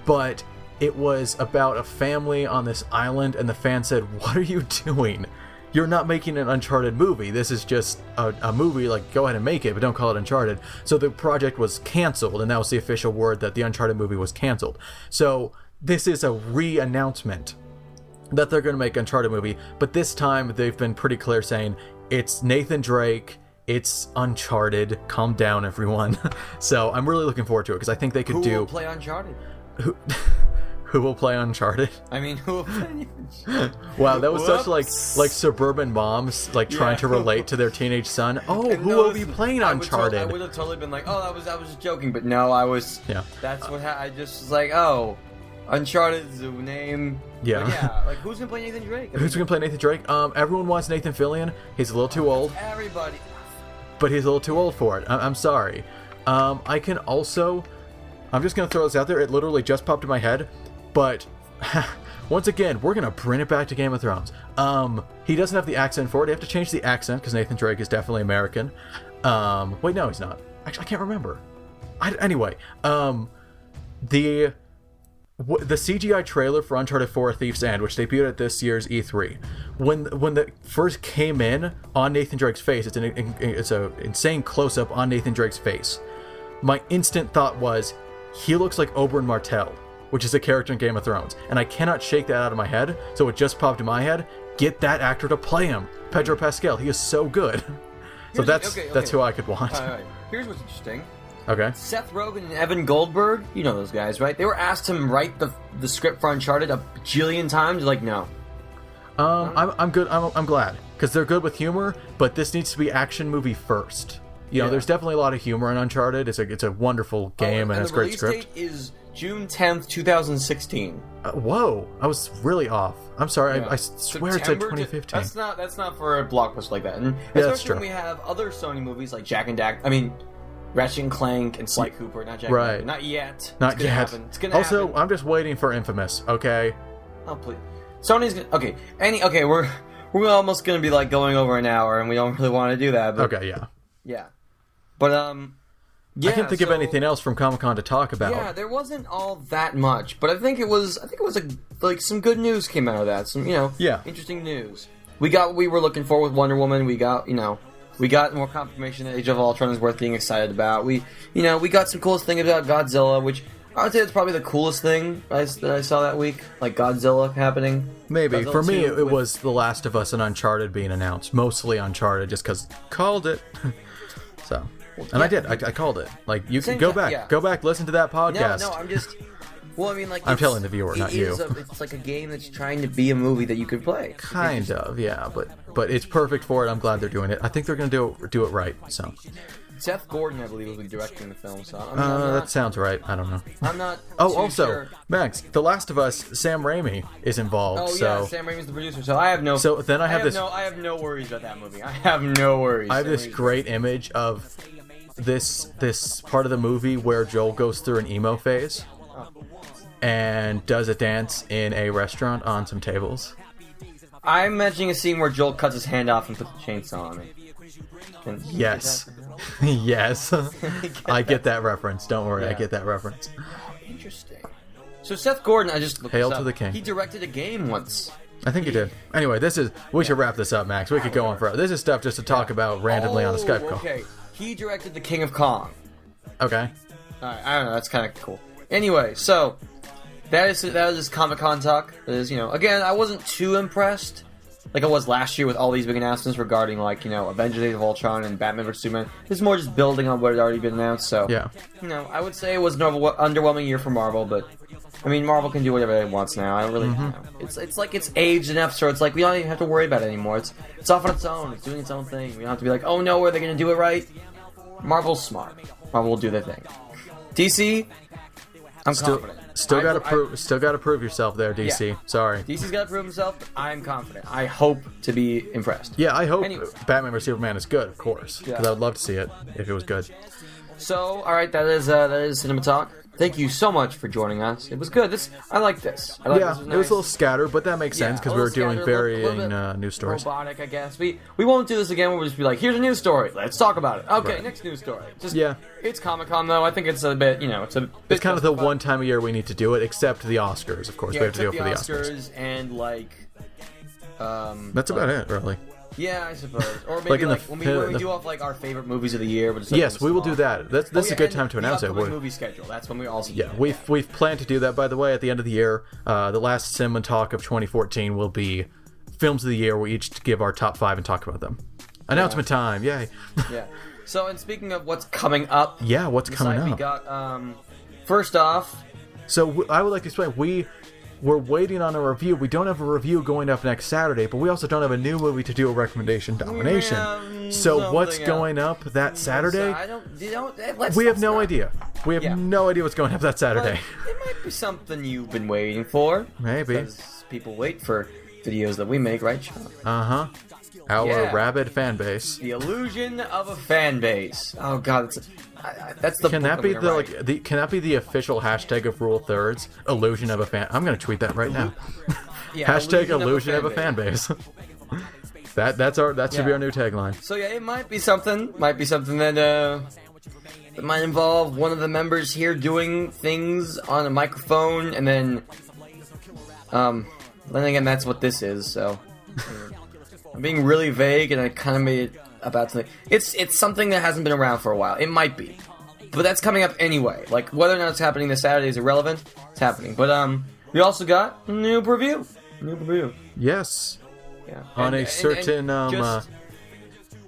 but it was about a family on this island, and the fan said, "What are you doing? You're not making an Uncharted movie. This is just a movie, go ahead and make it, but don't call it Uncharted." So the project was canceled, and that was the official word that the Uncharted movie was canceled. So this is a re-announcement that they're going to make Uncharted movie, but this time they've been pretty clear saying it's Nathan Drake, it's Uncharted. Calm down, everyone. So I'm really looking forward to it because I think they could Who will play Uncharted? Who will play Uncharted? I mean, who will play Wow, that was such like suburban moms trying to relate to their teenage son. Oh, who will be playing Uncharted? I would have totally been like, oh, I was just joking, but no, I was. Yeah. That's what I just was like, oh, Uncharted's the name. Yeah. But yeah, who's gonna play Nathan Drake? Who's gonna play Nathan Drake? Everyone wants Nathan Fillion. He's a little too old. Everybody. But he's a little too old for it. I'm sorry. I can also. I'm just gonna throw this out there. It literally just popped in my head. But once again, we're gonna bring it back to Game of Thrones. he doesn't have the accent for it. They have to change the accent because Nathan Drake is definitely American. Wait, no, he's not. Actually, I can't remember. Anyway, the CGI trailer for Uncharted 4: Thief's End, which debuted at this year's E3, when the first came in on Nathan Drake's face, it's an insane close-up on Nathan Drake's face. My instant thought was, he looks like Oberyn Martell, which is a character in Game of Thrones, and I cannot shake that out of my head, so it just popped in my head. Get that actor to play him, Pedro Pascal. He is so good. So that's who I could want. All right. Here's what's interesting. Okay. Seth Rogen and Evan Goldberg, you know those guys, right? They were asked to write the script for Uncharted a bajillion times. They're like, no. I'm good. I'm glad because they're good with humor, but this needs to be action movie first. You know, there's definitely a lot of humor in Uncharted. It's a wonderful game and it's a great script. The release date is June 10th, 2016. Whoa, I was really off. I'm sorry. Yeah. I swear it said 2015. That's not for a blockbuster like that. And yeah, especially when we have other Sony movies like Ratchet and Clank and Sly Cooper, not Jack and Daxter. Not yet. Not yet. Happen. It's gonna happen. Also, I'm just waiting for Infamous. Okay. Oh please. Sony's gonna. Okay. We're almost gonna be like going over an hour, and we don't really want to do that. But, okay. Yeah. Yeah. But I can't think of anything else from Comic-Con to talk about. Yeah, there wasn't all that much, but I think it was some good news came out of that. Some interesting news. We got what we were looking for with Wonder Woman. We got more confirmation that Age of Ultron is worth being excited about. We got some coolest thing about Godzilla, which I would say it's probably the coolest thing that I saw that week, like Godzilla happening. Maybe. Godzilla for me, it was The Last of Us and Uncharted being announced. Mostly Uncharted, just because called it. So, and I did. I called it. Like, you can go back, listen to that podcast. No, I'm just... Well, I mean, like... I'm telling the viewer, not you. It's like a game that's trying to be a movie that you could play. Kind of, yeah. But it's perfect for it. I'm glad they're doing it. I think they're going to do it right, so... Seth Gordon, I believe, will be directing the film, so... that sounds right. I don't know. I'm not sure. Max, The Last of Us, Sam Raimi is involved, yeah, Sam Raimi's the producer, so I have no... So then I have no worries about that movie. I have no worries. I have this great image of this part of the movie where Joel goes through an emo phase and does a dance in a restaurant on some tables. I'm imagining a scene where Joel cuts his hand off and puts a chainsaw on it. Yes. Yes. I get that reference. Don't worry, I get that reference. Interesting. So Seth Gordon, I just looked Hail to the king. He directed a game once. I think he did. Anyway, we should wrap this up, Max. We could go on forever. This is stuff just to talk about randomly on a Skype call. Okay. He directed The King of Kong. Okay. Alright, I don't know, that's kind of cool. Anyway, so that is just Comic-Con talk. That is, again, I wasn't too impressed like I was last year with all these big announcements regarding, like, Avengers Age of Ultron and Batman vs. Superman. This is more just building on what had already been announced, so... Yeah. I would say it was an underwhelming year for Marvel, but... I mean, Marvel can do whatever it wants now. I don't really... It's like it's aged enough, so it's like we don't even have to worry about it anymore. It's off on its own. It's doing its own thing. We don't have to be like, oh no, are they going to do it right? Marvel's smart. Marvel will do their thing. DC... I'm confident. Still got to prove yourself there, DC. Yeah. Sorry. DC's got to prove himself. But I'm confident. I hope to be impressed. Yeah, I hope Batman vs Superman is good, of course, because I would love to see it if it was good. So, all right, that is Cinema Talk. Thank you so much for joining us. It was good. I like this. It was a little scattered, but that makes sense because we were doing varying news stories. Robotic, I guess. We won't do this again. We'll just be like, here's a news story. Let's talk about it. Okay, next news story. It's Comic-Con though. I think it's a bit, it's kind of the one time a year we need to do it, except the Oscars. Of course, we have to do it for the Oscars and like. That's about it, really. Yeah, I suppose. Or maybe when we do off like our favorite movies of the year. But yes, we will do that. That's a good time to announce it. Movie schedule. That's when we also. Yeah, we've planned to do that. By the way, at the end of the year, the last CinemaTalk of 2014 will be films of the year. We each give our top 5 and talk about them. Announcement time! Yay! Yeah. So, and speaking of what's coming up. Yeah, what's coming up? We got first off. So I would like to explain. We're waiting on a review. We don't have a review going up next Saturday, but we also don't have a new movie to do a recommendation nomination. So what's going up that Saturday? We have no idea. We have no idea what's going up that Saturday. But it might be something you've been waiting for. Maybe. Because people wait for videos that we make, right, Sean? Uh-huh. Our rabid fan base. The illusion of a fan base. Oh God, that's the. Can that be Can that be the official hashtag of Rule Thirds? Illusion of a fan. I'm gonna tweet that right now. Yeah, hashtag illusion of a fan base. That should be our new tagline. So yeah, it might be something. That might involve one of the members here doing things on a microphone, and then again, that's what this is. So I'm being really vague, and I kind of made it about something. It's something that hasn't been around for a while. It might be, but that's coming up anyway. Like whether or not it's happening this Saturday is irrelevant. It's happening. But we also got a new preview. Yes. Yeah. On a certain just,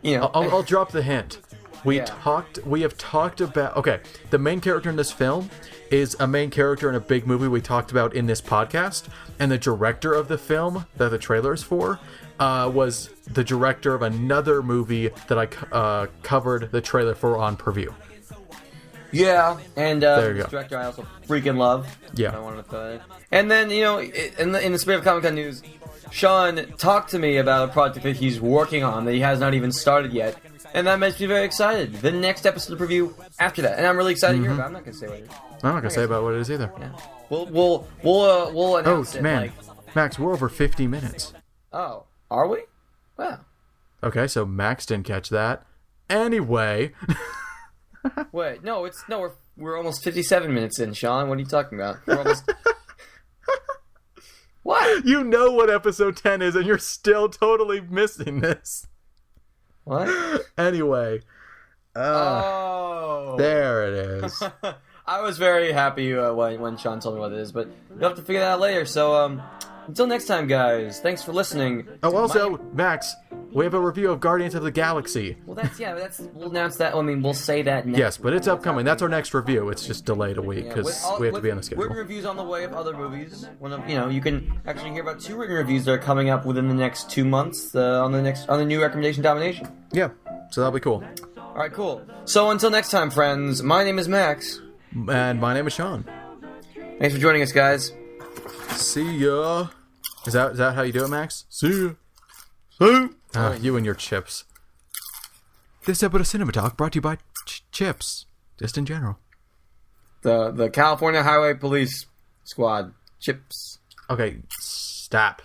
you know, I'll drop the hint. We have talked about, okay, the main character in this film is a main character in a big movie we talked about in this podcast, and the director of the film that the trailer is for was the director of another movie that I covered the trailer for on Preview. Yeah, and there you this go. director I also freaking love. Yeah. I wanted to throw that. And then, you know, in the spirit of Comic-Con news, Sean talked to me about a project that he's working on that he has not even started yet, and that makes me very excited. The next episode of the preview after that, and I'm really excited to hear about it. I'm not going to say what it is. I'm not going to say about what it is either. Yeah. We'll announce it. Man. Max, we're over 50 minutes. Oh, are we? Wow. Okay, so Max didn't catch that. Anyway... Wait, we're almost 57 minutes in, Sean. What are you talking about? We're almost... What? You know what episode 10 is, and you're still totally missing this. What? Anyway. Oh. There it is. I was very happy when Sean told me what it is, but you'll have to figure that out later. So, until next time, guys, thanks for listening. Oh, also, Max, we have a review of Guardians of the Galaxy. Well, we'll announce that. I mean, we'll say that next. Yes, but it's upcoming. That's our next review. It's just delayed a week because we have to be on the schedule. Written reviews on the way of other movies. You can actually hear about 2 written reviews that are coming up within the next 2 months on the new recommendation domination. Yeah, so that'll be cool. All right, cool. So until next time, friends. My name is Max, and my name is Sean. Thanks for joining us, guys. See ya. Is that how you do it, Max? See ya. See ya. You and your chips. This episode of CinemaTalk brought to you by chips, just in general. The California Highway Police Squad. Chips. Okay, stop.